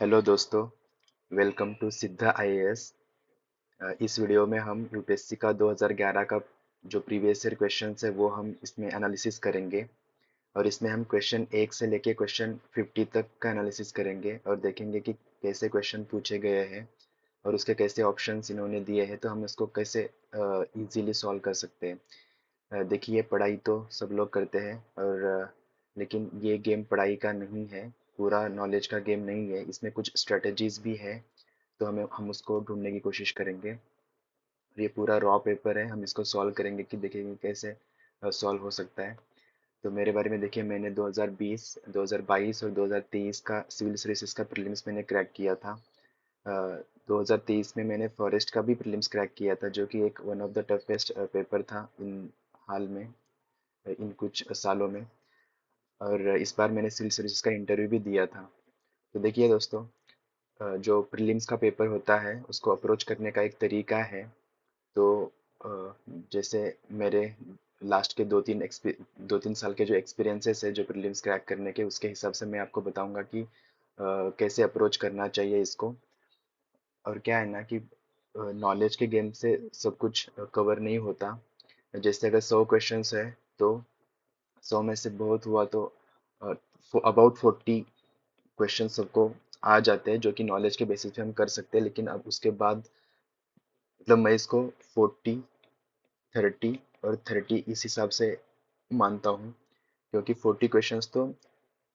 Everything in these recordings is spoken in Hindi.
हेलो दोस्तों, वेलकम टू सिद्धा आईएएस। इस वीडियो में हम यूपीएससी का 2011 का जो प्रीवियस ईयर क्वेश्चंस है वो हम इसमें एनालिसिस करेंगे। और इसमें हम क्वेश्चन 1 से लेके क्वेश्चन 50 तक का एनालिसिस करेंगे और देखेंगे कि कैसे क्वेश्चन पूछे गए हैं और उसके कैसे ऑप्शंस इन्होंने दिए हैं, तो हम इसको कैसे इजीली सॉल्व कर सकते हैं। देखिए, पढ़ाई तो सब लोग करते हैं और लेकिन ये गेम पढ़ाई का नहीं है, पूरा नॉलेज का गेम नहीं है। इसमें कुछ स्ट्रेटजीज भी है, तो हम उसको ढूंढने की कोशिश करेंगे। और ये पूरा रॉ पेपर है, हम इसको सॉल्व करेंगे कि देखेंगे कैसे सॉल्व हो सकता है। तो मेरे बारे में देखिए, मैंने 2020, 2022 और 2023 का सिविल सर्विसेज का प्रीलिम्स मैंने क्रैक किया था। 2023 में मैंने फॉरेस्ट का भी प्रीलिम्स क्रैक किया था, जो कि एक one of the toughest paper था इन हाल में, इन कुछ सालों में। और इस बार मैंने सिविल सर्विसेज का इंटरव्यू भी दिया था। तो देखिए दोस्तों, जो प्रीलिम्स का पेपर होता है उसको अप्रोच करने का एक तरीका है। तो अ, जैसे मेरे लास्ट के 2-3 साल के जो एक्सपीरियंसेस है जो प्रीलिम्स क्रैक करने के, उसके हिसाब से मैं आपको बताऊंगा कि कैसे अप्रोच करना चाहिए इसको। और क्या है ना कि नॉलेज के गेम से सब कुछ कवर नहीं होता। जैसे अगर 100 क्वेश्चंस है तो 100 में से बहुत हुआ तो अबाउट 40 क्वेश्चन सबको आ जाते हैं, जो कि नॉलेज के बेसिस पे हम कर सकते हैं। लेकिन अब उसके बाद मतलब मैं इसको 40, 30 और 30 इस हिसाब से मानता हूँ, क्योंकि 40 क्वेश्चंस तो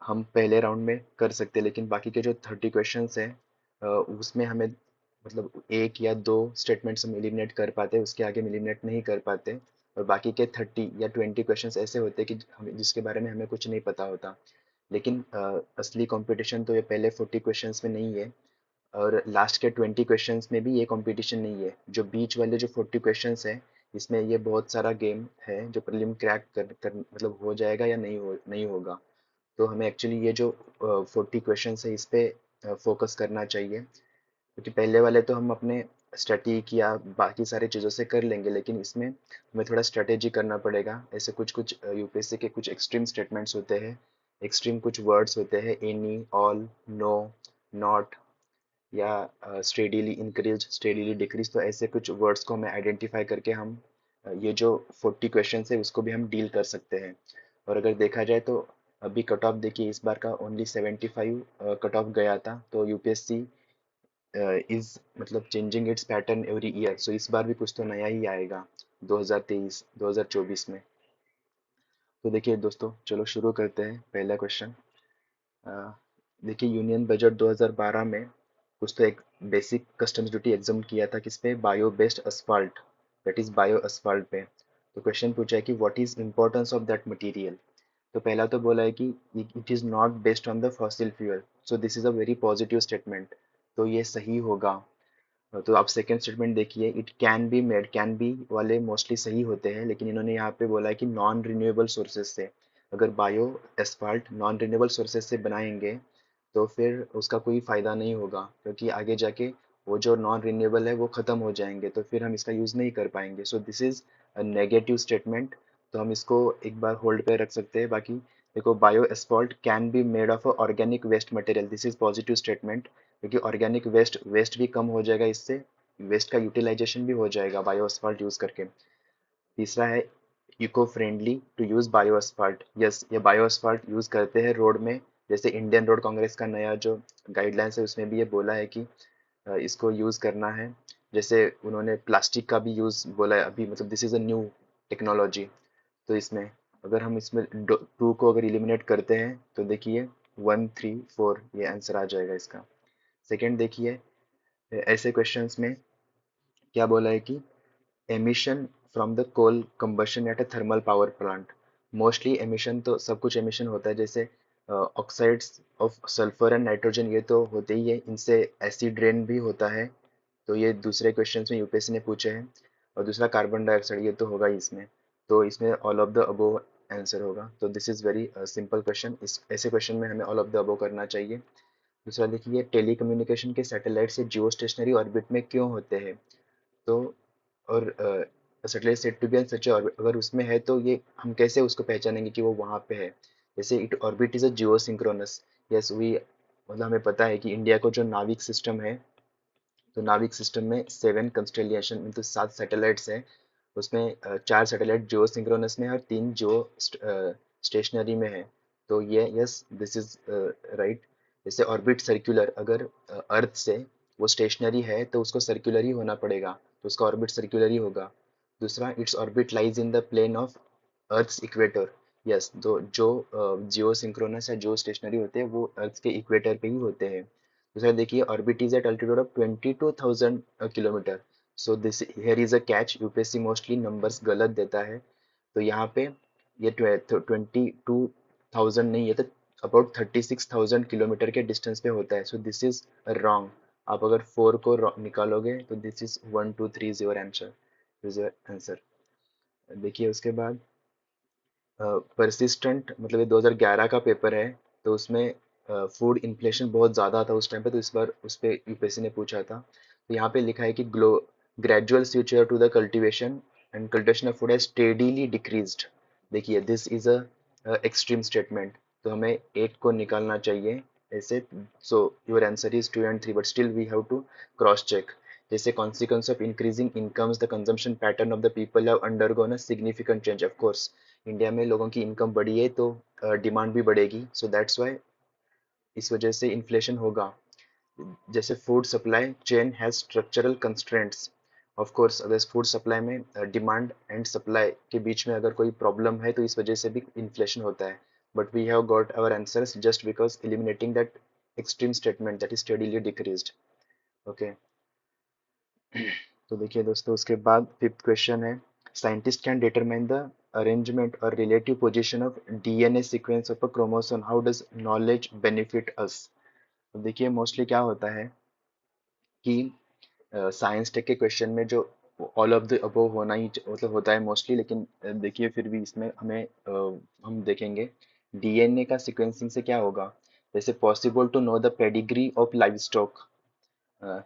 हम पहले राउंड में कर सकते हैं, लेकिन बाकी के जो 30 क्वेश्चंस हैं उसमें हमें मतलब एक या दो स्टेटमेंट्स हम एलिमिनेट कर पाते हैं, उसके आगे हम एलिमिनेट नहीं कर पाते। और बाकी के 30 या 20 क्वेश्चंस ऐसे होते हैं कि हमें जिसके बारे में हमें कुछ नहीं पता होता। लेकिन असली कंपटीशन तो ये पहले 40 क्वेश्चंस में नहीं है, और लास्ट के 20 क्वेश्चंस में भी ये कंपटीशन नहीं है। जो बीच वाले जो 40 क्वेश्चंस हैं, इसमें ये बहुत सारा गेम है जो प्रीलिम क्रैक कर मतलब हो जाएगा या नहीं होगा। तो हमें एक्चुअली ये जो 40 क्वेश्चंस है इस पे फोकस करना चाहिए, क्योंकि पहले वाले तो हम अपने स्टैटिक या बाकी सारी चीज़ों से कर लेंगे, लेकिन इसमें हमें थोड़ा स्ट्रेटेजी करना पड़ेगा। ऐसे कुछ कुछ यूपीएससी के कुछ एक्सट्रीम स्टेटमेंट्स होते हैं, एक्सट्रीम कुछ वर्ड्स होते हैं, एनी, ऑल, नो, नॉट, या स्टेडीली इंक्रीज, स्टेडीली डिक्रीज। तो ऐसे कुछ वर्ड्स को हमें आइडेंटिफाई करके हम ये जो 40 क्वेश्चन है उसको भी हम डील कर सकते हैं। और अगर देखा जाए तो अभी कट ऑफ देखिए, इस बार का ओनली 75 कट ऑफ गया था। तो यूपीएससी इज मतलब changing its pattern every year. So इस बार भी कुछ तो नया ही आएगा 2023 2024 में। तो देखिए दोस्तों, चलो शुरू करते हैं। पहला क्वेश्चन, देखिए, यूनियन बजट 2012 में कुछ तो एक बेसिक कस्टम्स ड्यूटी एग्जाम किया था किस पे, bio based asphalt, that is bio asphalt पे। तो क्वेश्चन पूछा है कि what is importance of that material. तो पहला तो बोला है कि it is not based on the fossil fuel. So this is a very positive statement, तो ये सही होगा। तो आप सेकेंड स्टेटमेंट देखिए, it can be made, can be वाले मोस्टली सही होते हैं, लेकिन इन्होंने यहाँ पे बोला है कि नॉन रिन्यूएबल सोर्सेज से। अगर bio asphalt non renewable sources से बनाएंगे तो फिर उसका कोई फ़ायदा नहीं होगा, क्योंकि आगे जाके वो जो नॉन रिन्यूएबल है वो ख़त्म हो जाएंगे, तो फिर हम इसका यूज़ नहीं कर पाएंगे। So this is a negative statement, तो हम इसको एक बार होल्ड पे रख सकते हैं। बाकी देखो, bio asphalt can be made of organic waste material, this is positive statement, क्योंकि ऑर्गेनिक वेस्ट भी कम हो जाएगा इससे, वेस्ट का यूटिलाइजेशन भी हो जाएगा बायो एस्फाल्ट यूज़ करके। तीसरा है eco friendly to use bio asphalt, yes ये बायो एस्फाल्ट यूज़ करते हैं रोड में। जैसे इंडियन रोड कांग्रेस का नया जो गाइडलाइंस है उसमें भी ये बोला है कि इसको यूज़ करना है। जैसे उन्होंने प्लास्टिक का भी यूज़ बोला है अभी, मतलब this is a new technology. तो इसमें अगर हम इसमें टू को अगर इलिमिनेट करते हैं तो देखिए 1, 3, 4 ये आंसर आ जाएगा इसका। सेकंड देखिए, ऐसे क्वेश्चंस में क्या बोला है कि emission from the coal combustion at a thermal power plant. Mostly emission तो सब कुछ एमिशन होता है, जैसे oxides of sulphur and nitrogen, ये तो होते ही है, इनसे एसिड रेन भी होता है। तो ये दूसरे क्वेश्चंस में यूपीएससी ने पूछे हैं। और दूसरा कार्बन डाइऑक्साइड, ये तो होगा ही इसमें। तो इसमें all of the above answer होगा। तो this is very simple question, इस ऐसे क्वेश्चन में हमें ऑल ऑफ द अबोव करना चाहिए। दूसरा देखिए, टेलीकम्युनिकेशन के सैटेलाइट से जियो स्टेशनरी ऑर्बिट में क्यों होते हैं। तो और satellite set to be on such orbit, अगर उसमें है तो ये हम कैसे उसको पहचानेंगे कि वो वहाँ पे है। जैसे it orbit is a geosynchronous, yes we मतलब हमें पता है कि इंडिया को जो नाविक सिस्टम है, तो नाविक सिस्टम में 7 कंस्टेलिएशन तो 7 सैटेलाइट्स हैं। उसमें 4 सैटेलाइट जियो सिंक्रोनस में है और 3 जियो स्टेशनरी में है। तो ये यस दिस इज राइट। जैसे ऑर्बिट सर्कुलर, अगर अर्थ से वो स्टेशनरी है तो उसको सर्कुलर ही होना पड़ेगा, तो उसका ऑर्बिट सर्कुलर ही होगा। दूसरा, its orbit lies in the plane of earth's equator. Yes, तो जो जियो सिंक्रोनस या जियो स्टेशनरी होते हैं वो अर्थ के इक्वेटर पे ही होते हैं। दूसरा देखिए, orbit is at altitude of 22,000 kilometre. So this here is a catch, UPSC mostly numbers गलत देता है। तो यहाँ पे ये 22,000 नहीं, ये तो अबाउट 36,000 किलोमीटर के डिस्टेंस पे होता है। So this is wrong. आप अगर 4 को निकालोगे तो this is 1 2 3 is your answer, is your answer. देखिए उसके बाद परसिस्टेंट, मतलब ये 2011 का पेपर है। तो उसमें फूड इन्फ्लेशन बहुत ज़्यादा था उस टाइम पे, तो इस बार उस पे यूपीएससी ने पूछा था। तो यहाँ पे लिखा है कि gradual switch to the cultivation and cultivation of food has steadily decreased. देखिए this is a extreme statement, तो हमें 8 को निकालना चाहिए ऐसे। So your answer is 2 and 3, but still we have to cross check. जैसे consequence of increasing incomes the consumption pattern of the people have undergone a significant change, of course India में लोगों की इनकम बढ़ी है तो डिमांड भी बढ़ेगी, सो दैट्स वाई इस वजह से इन्फ्लेशन होगा। जैसे food supply chain has structural constraints, of course अगर फूड सप्लाई में डिमांड एंड सप्लाई के बीच में अगर कोई प्रॉब्लम है तो इस वजह से भी इन्फ्लेशन होता है। But we have got our answers just because eliminating that extreme statement that is steadily decreased. Okay, तो देखिए दोस्तों उसके बाद फिफ्थ क्वेश्चन है, scientist can determine the arrangement और relative position of DNA sequence of a chromosome, how does knowledge benefit us. तो देखिए मोस्टली क्या होता है कि साइंस टेक के क्वेश्चन में जो ऑल ऑफ द अबव होना ही मतलब होता है मोस्टली, लेकिन देखिए फिर भी इसमें हमें हम देखेंगे डीएनए का सीक्वेंसिंग से क्या होगा। जैसे possible to know the pedigree of live stock,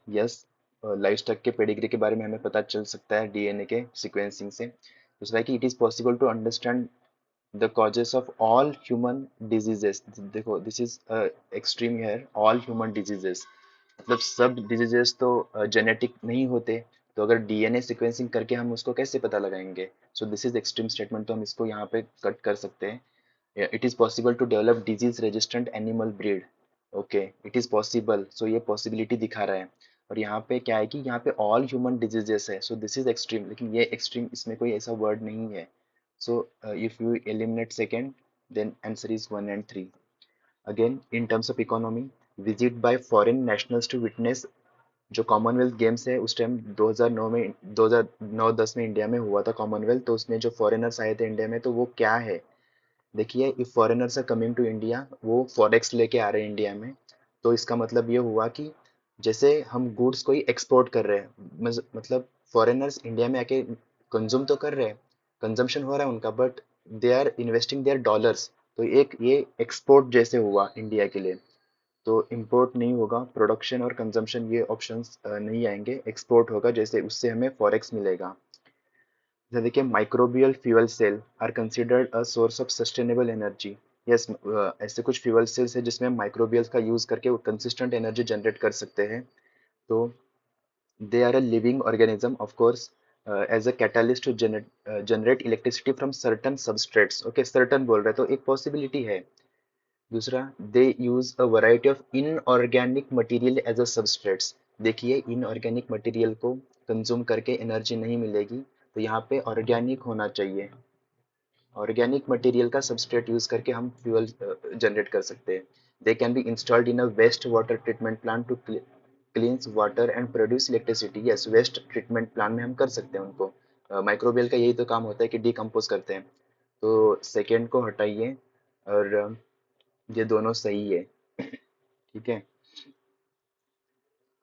yes, life stock के पेडिग्री के बारे में हमें पता चल सकता है डीएनए के सीक्वेंसिंग से। दूसरा है कि it is possible to understand the causes of all human diseases. देखो this is extreme here, all human diseases मतलब सब डिजीजेस तो जेनेटिक नहीं होते, तो अगर डीएनए सीक्वेंसिंग करके हम उसको कैसे पता लगाएंगे। So this is extreme statement, तो हम इसको यहाँ पे कट कर सकते हैं। It is possible to develop disease resistant animal breed. Okay, it is possible, so ये पॉसिबिलिटी दिखा रहा है। और यहाँ पे क्या है कि यहाँ पे ऑल ह्यूमन डिजीजेस है, सो दिस इज एक्सट्रीम, लेकिन ये एक्सट्रीम इसमें कोई ऐसा वर्ड नहीं है। So if you eliminate second, then answer is 1 and 3। Again in terms of economy, visit by foreign nationals to witness, जो कॉमनवेल्थ गेम्स है उस टाइम 2009 में 2009-10 में इंडिया में हुआ था कॉमनवेल्थ, तो उसमें जो फॉरेनर्स आए थे इंडिया में तो वो क्या है। देखिए if foreigners are coming to India, वो फॉरेक्स लेके आ रहे हैं इंडिया में, तो इसका मतलब ये हुआ कि जैसे हम गुड्स कोई एक्सपोर्ट कर रहे हैं, मतलब फॉरेनर्स इंडिया में आके कंज्यूम तो कर रहे हैं, कंजम्पशन हो रहा है उनका, but they are investing their dollars. तो एक ये एक्सपोर्ट जैसे हुआ इंडिया के लिए। तो इंपोर्ट नहीं होगा, प्रोडक्शन और कंजम्पशन ये ऑप्शंस नहीं आएंगे, एक्सपोर्ट होगा, जैसे उससे हमें फॉरेक्स मिलेगा। जैसे देखिए microbial fuel cell are considered a source of sustainable energy. Yes, ऐसे कुछ फ्यूल सेल्स है जिसमें माइक्रोबियल्स का यूज करके वो कंसिस्टेंट एनर्जी जनरेट कर सकते हैं। तो they are a living organism of course as a catalyst to generate electricity from certain substrates. Okay, certain बोल रहे हैं तो एक पॉसिबिलिटी है। दूसरा, they use a variety of inorganic material as a substrates. देखिए इनऑर्गेनिक मटेरियल को कंज्यूम करके एनर्जी नहीं मिलेगी, तो यहाँ पे ऑर्गेनिक होना चाहिए। ऑर्गेनिक मटेरियल का सबस्ट्रेट यूज करके हम फ्यूल जनरेट कर सकते हैं। They can be installed in a waste water treatment plant to cleanse water and produce electricity. Yes, waste treatment plant में हम कर सकते हैं उनको। माइक्रोबियल का यही तो काम होता है कि डिकम्पोज करते हैं। तो सेकेंड को हटाइए और ये दोनों सही है। ठीक है,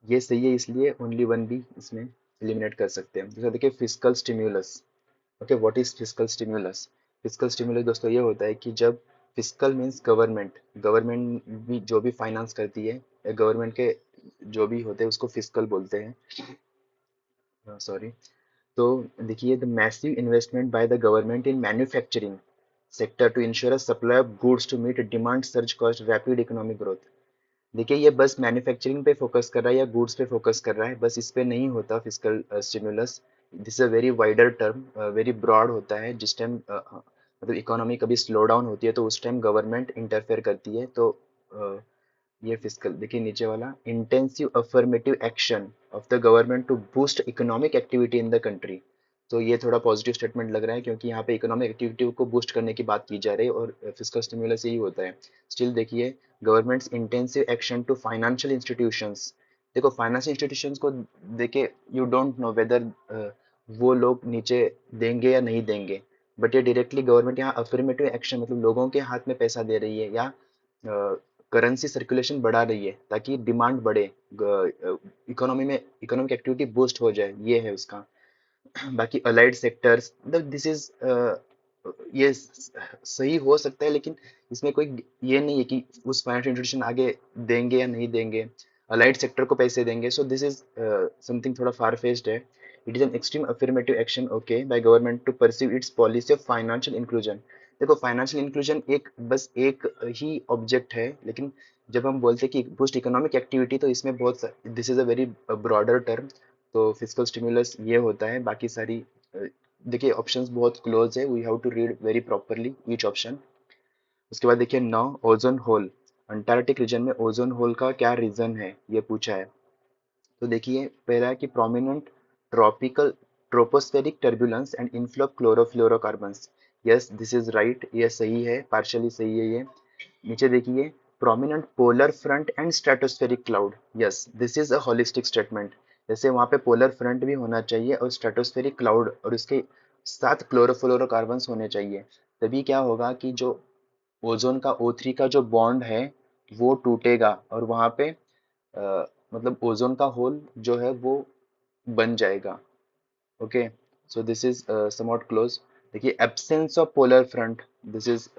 ये सही है, इसलिए ओनली वन भी इसमें एलिमिनेट कर सकते हैं। दूसरा देखिए fiscal stimulus. Okay, what is fiscal stimulus. Fiscal stimulus दोस्तों ये होता है कि जब फिस्कल मीन्स गवर्नमेंट, गवर्नमेंट भी जो भी फाइनेंस करती है, गवर्नमेंट के जो भी होते हैं उसको फिस्कल बोलते हैं, सॉरी। तो देखिए the massive investment by the government in manufacturing sector to ensure a supply of goods to meet demand surge caused rapid economic growth। देखिए ये बस मैन्युफैक्चरिंग पे फोकस कर रहा है या गुड्स पे फोकस कर रहा है, बस इस पे नहीं होता physical stimulus. This a very wider term, very broad होता है। जिस टाइम मतलब इकोनॉमी कभी स्लो डाउन होती है तो उस टाइम गवर्नमेंट इंटरफेयर करती है। तो ये फिजिकल देखिए नीचे वाला, intensive affirmative action of the government to boost economic activity in the country. तो ये थोड़ा पॉजिटिव स्टेटमेंट लग रहा है क्योंकि यहाँ पे इकोनॉमिक एक्टिविटी को बूस्ट करने की बात की जा रही है और फिजिकल स्टिमुलस यही होता है। स्टिल देखिए, government's intensive action to financial institutions. देखो फाइनेंशियल इंस्टीट्यूशंस को देखे, यू डोंट नो वेदर वो लोग नीचे देंगे या नहीं देंगे, बट ये डायरेक्टली गवर्नमेंट यहाँ अफर्मेटिव एक्शन मतलब लोगों के हाथ में पैसा दे रही है या करेंसी सर्कुलेशन बढ़ा रही है ताकि डिमांड बढ़े, इकोनॉमी में इकोनॉमिक एक्टिविटी बूस्ट हो जाए, ये है उसका। बाकी अलाइड सेक्टर्स मतलब दिस इज ये सही हो सकता है, लेकिन इसमें कोई ये नहीं है कि उस फाइनेंशियल इंस्टीट्यूशन आगे देंगे या नहीं देंगे, अलाइड सेक्टर को पैसे देंगे। सो दिस इज समथिंग थोड़ा फार फेच्ड है। It is an extreme affirmative action okay by government to perceive its policy of financial inclusion. देखो फाइनेंशियल इंक्लूजन एक बस एक ही ऑब्जेक्ट है, लेकिन जब हम बोलते हैं कि बूस्ट इकोनॉमिक एक्टिविटी तो इसमें बहुत, this is a very broader term. तो फिजिकल स्टिमुलस ये होता है। बाकी सारी देखिए ऑप्शंस बहुत क्लोज है, we have to read very properly each option. उसके बाद देखिए नौ, ओजोन होल। अंटार्कटिक रीजन में ओजोन होल का क्या रीजन है ये पूछा है। तो देखिए पहला है कि prominent tropical tropospheric turbulence and inflow of chlorofluorocarbons. Yes this is right, ये सही है, पार्शियली सही है ये। नीचे देखिए, prominent polar front end stratospheric cloud. Yes this is a holistic statement. जैसे वहाँ पे पोलर फ्रंट भी होना चाहिए और स्ट्रेटोस्फेरिक क्लाउड और उसके साथ क्लोरोफ्लोरोकार्बन्स होने चाहिए। तभी क्या होगा कि जो ओजोन का O3 का जो बॉन्ड है वो टूटेगा और वहाँ पे मतलब ओजोन का होल जो है वो बन जाएगा। Okay, so this is somewhat close. देखिए absence of polar front, this is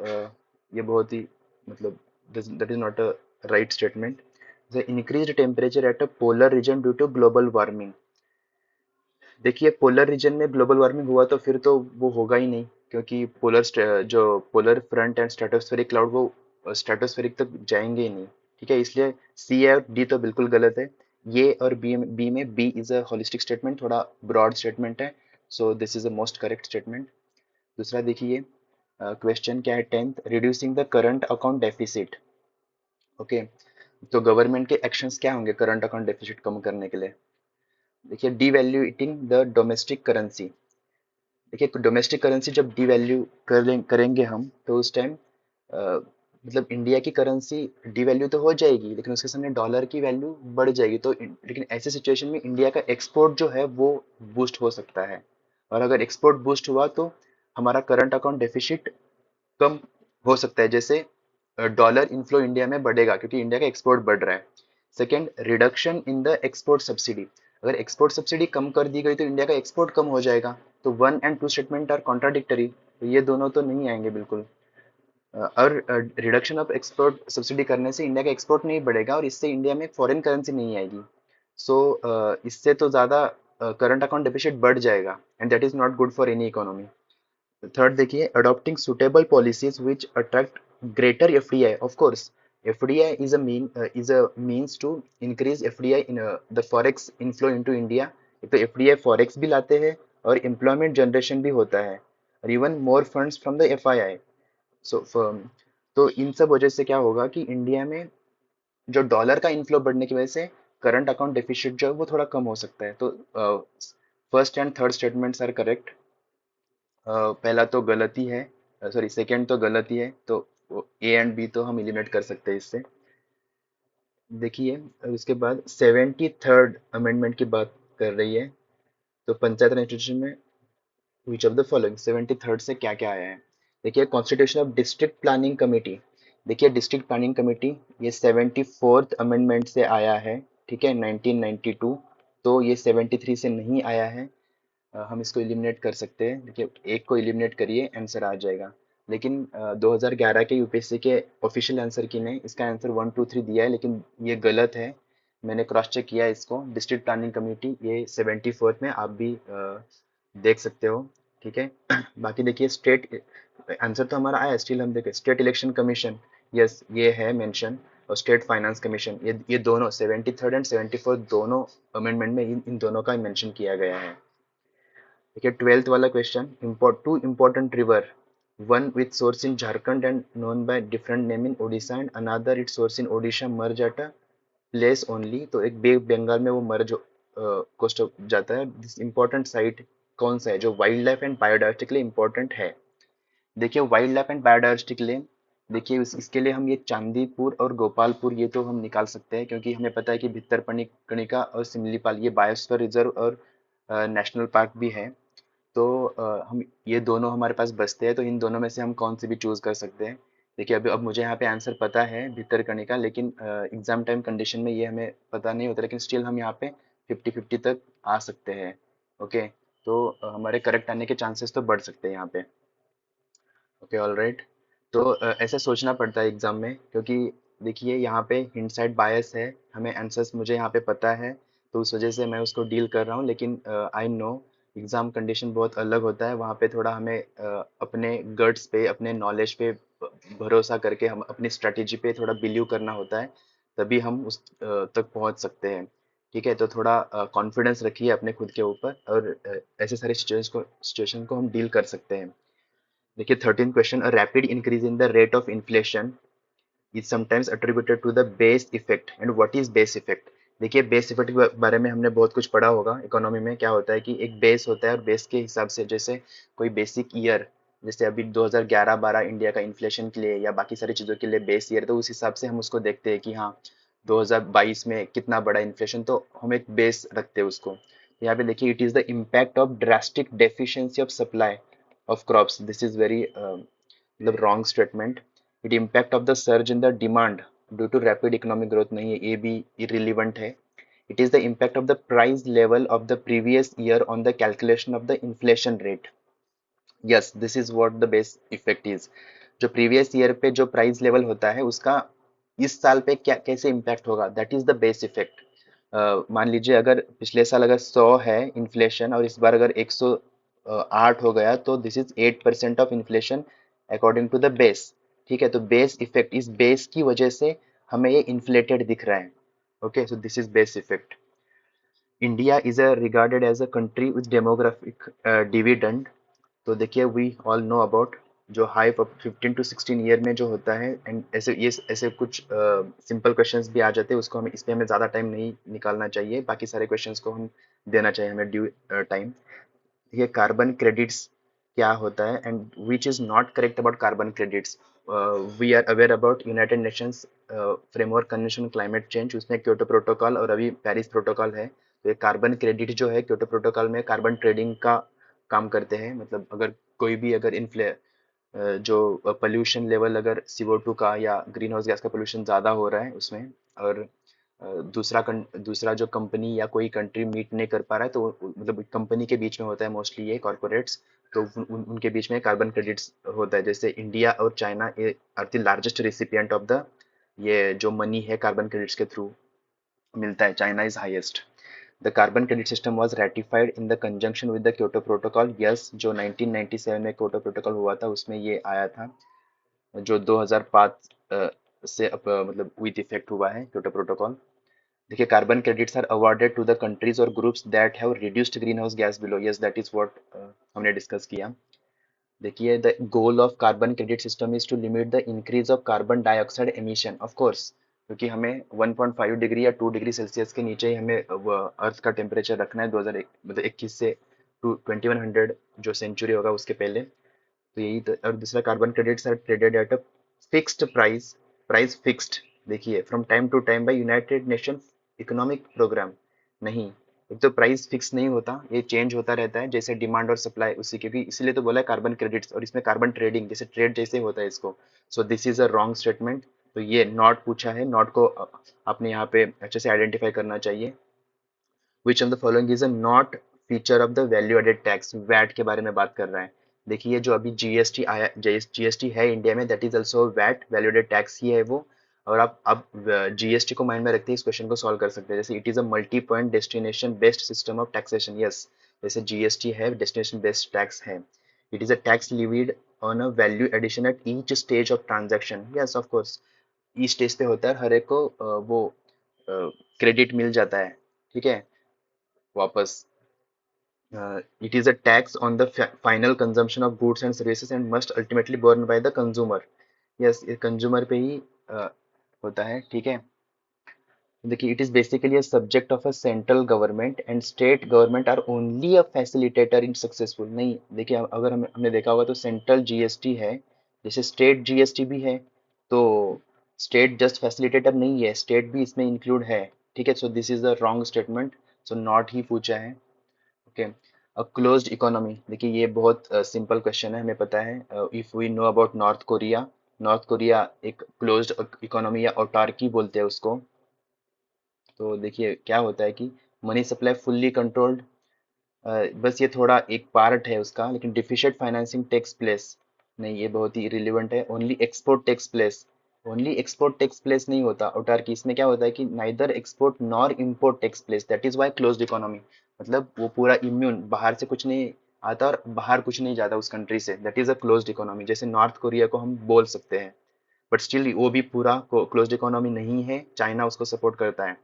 ये बहुत ही मतलब that is not a right statement. The increased temperature at a polar region due to global warming. देखिए पोलर रीजन में ग्लोबल वार्मिंग हुआ तो फिर तो वो होगा ही नहीं, क्योंकि जो polar front end stratospheric cloud वो स्ट्रेटोस्फेरिक तक जाएंगे ही नहीं। ठीक है, इसलिए सी और डी तो बिल्कुल गलत है। ये और बी में B is a holistic statement, थोड़ा ब्रॉड स्टेटमेंट है। So this is the most correct statement. दूसरा देखिए, क्वेश्चन क्या है, tenth, reducing the current account deficit. Okay, तो गवर्नमेंट के एक्शंस क्या होंगे करंट अकाउंट डेफिसिट कम करने के लिए। देखिए डिवैल्यूएटिंग द डोमेस्टिक करेंसी। देखिए डोमेस्टिक करेंसी जब डिवैल्यू करेंगे हम तो उस टाइम मतलब इंडिया की करेंसी डिवैल्यू तो हो जाएगी, लेकिन उसके सामने डॉलर की वैल्यू बढ़ जाएगी। तो लेकिन ऐसे सिचुएशन में इंडिया का एक्सपोर्ट जो है वो बूस्ट हो सकता है, और अगर एक्सपोर्ट बूस्ट हुआ तो हमारा करंट अकाउंट डेफिसिट कम हो सकता है। जैसे डॉलर इनफ्लो इंडिया में बढ़ेगा क्योंकि इंडिया का एक्सपोर्ट बढ़ रहा है। Second, reduction in the export subsidy. अगर एक्सपोर्ट सब्सिडी कम कर दी गई तो इंडिया का एक्सपोर्ट कम हो जाएगा। तो one and two statement are contradictory, तो ये दोनों तो नहीं आएंगे बिल्कुल। और रिडक्शन ऑफ एक्सपोर्ट सब्सिडी करने से इंडिया का एक्सपोर्ट नहीं बढ़ेगा और इससे इंडिया में फॉरेन करेंसी नहीं आएगी। सो इससे तो ज़्यादा करंट अकाउंट डेफिसिट बढ़ जाएगा and that is not good for any economy. Third देखिए, adopting suitable policies which attract greater FDI. Of course FDI is a means to increase FDI in the forex inflow into India. तो एफडीआई फॉरेक्स भी लाते हैं और एम्प्लॉयमेंट जनरेशन भी होता है, और even more funds from the FII. So तो इन सब वजह से क्या होगा कि इंडिया में जो डॉलर का इनफ्लो बढ़ने की वजह से करंट अकाउंट डेफिसिट जो है वो थोड़ा कम हो सकता है। तो first and third statements are correct. पहला तो गलती है, सॉरी सेकंड तो गलती है, तो ए एंड बी तो हम एलिमिनेट कर सकते हैं इससे। देखिए उसके बाद 73rd अमेंडमेंट की बात कर रही है। तो पंचायत राज इंस्टीट्यूशन में विच ऑफ द फॉलोइंग 73rd से क्या क्या आया है। देखिए constitution of district planning committee. देखिए डिस्ट्रिक्ट प्लानिंग कमेटी ये 74th अमेंडमेंट से आया है। ठीक है, 1992। तो ये 73 से नहीं आया है। हम इसको एलिमिनेट कर सकते हैं। देखिए एक को एलिमिनेट करिए, आंसर आ जाएगा। लेकिन 2011 के यूपीएससी के ऑफिशियल आंसर की ने इसका आंसर 1 2 3 दिया है, लेकिन ये गलत है। मैंने क्रॉस चेक किया है इसको। डिस्ट्रिक्ट प्लानिंग कमेटी ये 74th में, आप भी देख सकते हो। ठीक है बाकी देखिए स्टेट आंसर तो हमारा आया, स्टिल हम देखें स्टेट इलेक्शन कमीशन। यस ये है मेंशन। और स्टेट फाइनेंस कमीशन, ये दोनों 73rd एंड 74th दोनों अमेंडमेंट में इन दोनों का मेंशन किया गया है। देखिए 12th वाला question, two important river, one with source in Jharkhand and known by different name in Odisha and another it source in Odisha merge at a place only. तो एक बे बंगाल में वो मर्ज कोस्ट जाता है। दिस इम्पोर्टेंट साइट कौन सा है जो वाइल्ड लाइफ एंड बायोडाइवर्सिटी के लिए इम्पोर्टेंट है? देखिए वाइल्ड लाइफ एंड बायोडाइवर्सिटी के लिए, देखिए इसके लिए हम ये चांदीपुर और गोपालपुर ये तो हम निकाल सकते हैं, क्योंकि हमें पता है कि भितरकनिका और सिमलीपाल ये बायोस्फीयर रिजर्व और नेशनल पार्क भी है। तो हम ये दोनों हमारे पास बचते हैं, तो इन दोनों में से हम कौन से भी चूज कर सकते हैं। देखिए अभी अब मुझे यहाँ पे आंसर पता है भितरकनिका, लेकिन एग्जाम टाइम कंडीशन में ये हमें पता नहीं होता, लेकिन स्टिल हम यहाँ पे 50-50 तक आ सकते हैं। ओके, तो हमारे करेक्ट आने के चांसेस तो बढ़ सकते हैं यहाँ पे। Okay all right. तो ऐसे सोचना पड़ता है एग्जाम में, क्योंकि देखिए यहाँ पे हिंट साइड बायस है, हमें आंसर्स मुझे यहाँ पे पता है, तो उस वजह से मैं उसको डील कर रहा हूँ। लेकिन आई नो एग्जाम कंडीशन बहुत अलग होता है, वहाँ पे थोड़ा हमें अपने गट्स पे, अपने नॉलेज पे भरोसा करके हम अपनी स्ट्रेटेजी पे थोड़ा बिलीव करना होता है, तभी हम उस तक पहुँच सकते हैं। ठीक है, तो थोड़ा कॉन्फिडेंस रखिए अपने खुद के ऊपर, और ऐसे सारे सिचुएशन को हम डील कर सकते हैं। देखिए 13 question, a rapid increase in the rate of inflation is sometimes attributed to the base effect and what is base effect. देखिए बेस इफेक्ट के बारे में हमने बहुत कुछ पढ़ा होगा इकोनॉमी में। क्या होता है कि एक बेस होता है, और बेस के हिसाब से जैसे कोई बेसिक ईयर, जैसे अभी 2011-12 इंडिया का इन्फ्लेशन के लिए या बाकी सारी चीज़ों के लिए बेस ईयर, तो उस हिसाब से हम उसको देखते हैं कि हाँ 2022 में कितना बड़ा इन्फ्लेशन, तो हम एक बेस रखते हैं उसको। तो यहाँ पे देखिए it is the impact of drastic deficiency of supply of crops. This is very the wrong statement. It impact of the surge in the demand due to rapid economic growth नहीं है, ये भी irrelevant है. It is the impact of the price level of the previous year on the calculation of the inflation rate. Yes, this is what the base effect is. जो previous year पे जो price level होता है उसका इस साल पे क्या कैसे impact होगा, that is the base effect. मान लीजिए अगर पिछले साल अगर 100 है इन्फ्लेशन और इस बार अगर 108 हो गया, तो this is 8% of inflation according to the base. ठीक है, तो बेस इफेक्ट, इस बेस की वजह से हमें ये इन्फ्लेटेड दिख रहा है। Okay, so this is base effect. India is regarded as a country with demographic dividend. तो देखिए वी ऑल नो अबाउट जो हाई 15 to 16 ईयर में जो होता है, एंड ऐसे कुछ सिंपल क्वेश्चंस भी आ जाते हैं, उसको हमें, इस पे हमें ज़्यादा टाइम नहीं निकालना चाहिए, बाकी सारे क्वेश्चंस को हम देना चाहिए हमें ड्यू टाइम। ये कार्बन क्रेडिट्स क्या होता है and which is not correct about carbon credits. We are aware about United Nations framework convention climate change, उसमें क्योटो प्रोटोकॉल और अभी पेरिस प्रोटोकॉल है। तो ये कार्बन क्रेडिट जो है क्योटो प्रोटोकॉल में कार्बन ट्रेडिंग का काम करते हैं। मतलब अगर कोई भी अगर जो पोल्यूशन लेवल अगर CO2 का या ग्रीन हाउस गैस का पोल्यूशन ज़्यादा हो रहा है उसमें, और दूसरा जो कंपनी या कोई कंट्री मीट नहीं कर पा रहा है, तो मतलब कंपनी के बीच में होता है मोस्टली ये कॉर्पोरेट्स, तो उनके बीच में कार्बन क्रेडिट्स होता है। जैसे इंडिया और चाइना ये are the largest recipient of the, ये जो मनी है कार्बन क्रेडिट्स के थ्रू मिलता है, China is highest. The carbon credit system was ratified in the conjunction with the Kyoto protocol. Yes, जो 1997 में क्योटो प्रोटोकॉल हुआ था उसमें ये आया था, जो 2005 से मतलब विद इफेक्ट हुआ है क्योटो प्रोटोकॉल। देखिए carbon credits are awarded to the countries or groups that have reduced green house gas below. Yes, that is what हमने डिस्कस किया। देखिए the goal of carbon credit system is to limit the increase of carbon dioxide emission, of course, क्योंकि हमें 1.5 डिग्री या 2 डिग्री सेल्सियस के नीचे ही हमें अर्थ का टेम्परेचर रखना है 2001 मतलब 21 से 2100 जो सेंचुरी होगा उसके पहले। तो यही तो, और दूसरा carbon credits are traded at a fixed price, price fixed. देखिए from time to time by United Nation economic program. नहीं, एक तो प्राइस फिक्स नहीं होता, ये चेंज होता रहता है जैसे डिमांड और सप्लाई उसी, क्योंकि इसीलिए तो बोला है कार्बन क्रेडिट्स, और इसमें कार्बन ट्रेडिंग जैसे ट्रेड जैसे होता है इसको। सो this is a wrong statement. तो ये नॉट पूछा है, नॉट को आपने यहाँ पे अच्छे से आइडेंटिफाई करना चाहिए। Which of the following is a not feature of the value added tax, VAT के बारे में बात कर रहा है। देखिए जो अभी जीएसटी आया, जीएसटी है इंडिया में, that is also VAT, value added tax ही है वो। और आप जीएसटी को माइंड में रखते ही इस क्वेश्चन को सॉल्व कर सकते हैं। जैसे it is a multi point destination based system of taxation. Yes, जैसे जीएसटी है डेस्टिनेशन बेस्ड टैक्स है। It is a tax levied on a value addition at each stage of transaction. Yes of course, each stage पे होता है, हर एक को वो क्रेडिट मिल जाता है, ठीक है, वापस। It is a tax on the final consumption of goods and services and must ultimately borne by the consumer. Yes, ये कंज्यूमर पे ही होता है, ठीक है। देखिए, it is basically a subject of a central government and state government are only a facilitator in successful. नहीं, देखिए, अगर हमने देखा होगा तो सेंट्रल जीएसटी है, जैसे स्टेट जीएसटी भी है, तो स्टेट जस्ट फैसिलिटेटर नहीं है, स्टेट भी इसमें इंक्लूड है, ठीक है। So this is the wrong statement, so not ही पूछा है, ओके। अ क्लोज्ड इकोनॉमी, देखिए ये बहुत सिंपल क्वेश्चन है, हमें पता है। If we know about North Korea, North Korea एक क्लोज्ड इकोनॉमी या ऑटार्की बोलते हैं उसको। तो देखिए क्या होता है कि मनी सप्लाई फुल्ली कंट्रोल्ड, बस ये थोड़ा एक पार्ट है उसका, लेकिन डिफिशिएंट फाइनेंसिंग टेक्स प्लेस, नहीं ये बहुत ही रिलेवेंट है। Only export tax place, only export tax place नहीं होता ऑटार्की, इसमें क्या होता है कि neither export nor import tax place, that is why closed economy. मतलब वो पूरा इम्यून, बाहर से कुछ नहीं आता और बाहर कुछ नहीं जाता उस कंट्री से, that is a closed economy. जैसे नॉर्थ कोरिया को हम बोल सकते हैं, बट स्टिल वो भी पूरा क्लोज्ड इकोनॉमी नहीं है, चाइना उसको सपोर्ट करता है।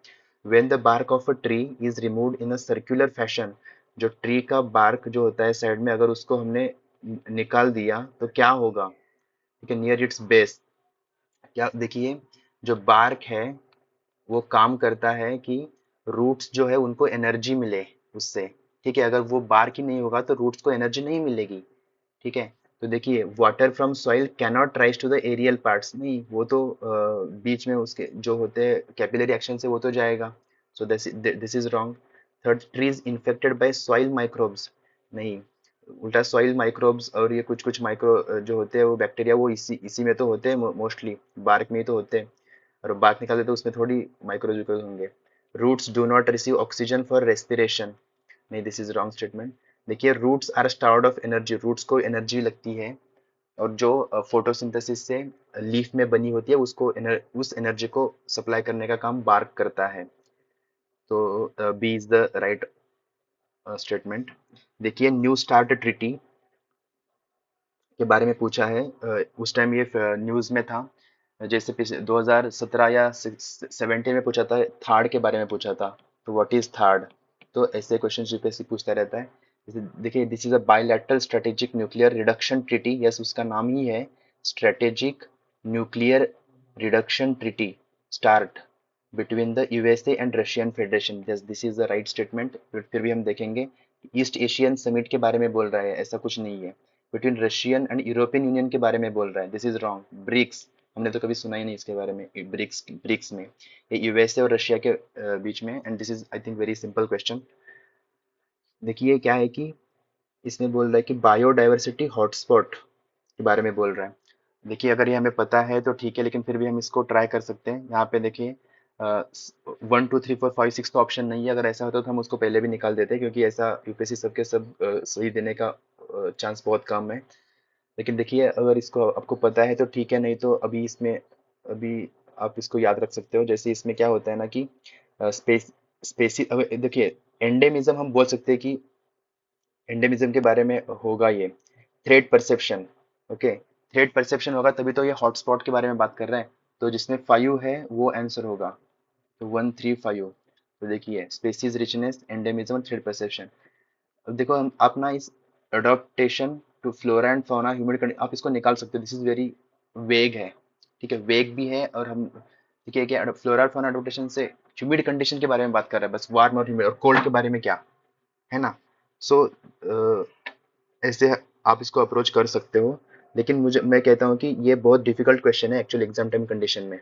When the bark of a tree is removed in a circular fashion, जो ट्री का बार्क जो होता है साइड में, अगर उसको हमने निकाल दिया तो क्या होगा, ठीक है, नियर इट्स बेस, क्या देखिए, जो बार्क है वो काम करता है कि रूट्स जो है उनको एनर्जी मिले उससे, ठीक है। अगर वो बार्क ही नहीं होगा तो रूट्स को एनर्जी नहीं मिलेगी, ठीक है। तो देखिए, water from soil cannot rise to the aerial parts, नहीं वो तो बीच में उसके जो होते हैं कैपिलरी एक्शन से वो तो जाएगा, सो this is wrong. Third, trees infected by soil microbes, नहीं, उल्टा सॉइल माइक्रोब्स और ये कुछ कुछ माइक्रो जो होते हैं वो बैक्टीरिया, वो इसी इसी में तो होते हैं, मोस्टली बार्क में ही तो होते हैं, और बार्क निकालते तो उसमें थोड़ी माइक्रोजुकल होंगे। Roots do not receive oxygen for respiration, नहीं दिस इज रॉन्ग स्टेटमेंट। देखिए, roots are starved of energy, roots को एनर्जी लगती है, और जो फोटोसिंथेसिस से लीफ में बनी होती है उसको उस एनर्जी को सप्लाई करने का काम बार्क करता है। तो B is the right statement. देखिए, न्यू स्टार्ट ट्रीटी के बारे में पूछा है, उस टाइम ये न्यूज़ में था, जैसे पिछले 2017 या 17 में पूछा था, थार्ड के बारे में पूछा था, तो व्हाट इज थार्ड। तो ऐसे क्वेश्चन यूपीएससी पूछता रहता है। जैसे देखिए, this is a bilateral strategic nuclear reduction treaty, yes उसका नाम ही है strategic nuclear reduction treaty, start between the USA and Russian federation, yes this is the right statement. फिर भी हम देखेंगे, ईस्ट एशियन समिट के बारे में बोल रहा है, ऐसा कुछ नहीं है। Between Russian and European union के बारे में बोल रहा है, दिस इज रॉन्ग। ब्रिक्स, हमने तो कभी सुना ही नहीं इसके बारे में, ब्रिक्स, ब्रिक्स में ये यूएसए और रशिया के बीच में, and this is I think very simple question. देखिए क्या है कि इसमें बोल रहा है कि बायोडाइवर्सिटी हॉटस्पॉट के बारे में बोल रहा है। देखिए, अगर ये हमें पता है तो ठीक है, लेकिन फिर भी हम इसको ट्राई कर सकते हैं। यहाँ पे देखिए, 1 2 3 4 5 6 तो ऑप्शन नहीं है, अगर ऐसा होता तो हम उसको पहले भी निकाल देते, क्योंकि ऐसा यूपीएससी सबके सब सही देने का चांस बहुत कम है। लेकिन देखिए, अगर इसको आपको पता है तो ठीक है, नहीं तो अभी इसमें, अभी आप इसको याद रख सकते हो। जैसे इसमें क्या होता है ना कि स्पेसी, देखिए, एंडेमिज्म हम बोल सकते हैं कि एंडेमिज्म के बारे में होगा ये threat perception, okay, threat perception होगा तभी तो ये हॉटस्पॉट के बारे में बात कर रहे हैं। तो जिसमें 5 है वो आंसर होगा, तो 1 3 5। तो देखिए, species richness, endemism, threat perception. अब देखो, हम आप ना इस adaptation to flora and fauna humid condition, आप इसको निकाल सकते हो, दिस इज वेरी वेग है, ठीक है, वेग भी है। और हम देखिए कि फ्लोरा और फौना अडॉप्टेशन से ह्यूमिड कंडीशन के बारे में बात कर रहे हैं, बस वार्म और ह्यूमिड, और कोल्ड के बारे में क्या है ना। सो ऐसे आप इसको अप्रोच कर सकते हो। लेकिन मैं कहता हूँ कि ये बहुत डिफिकल्ट क्वेश्चन है एक्चुअल एग्जाम टाइम कंडीशन में।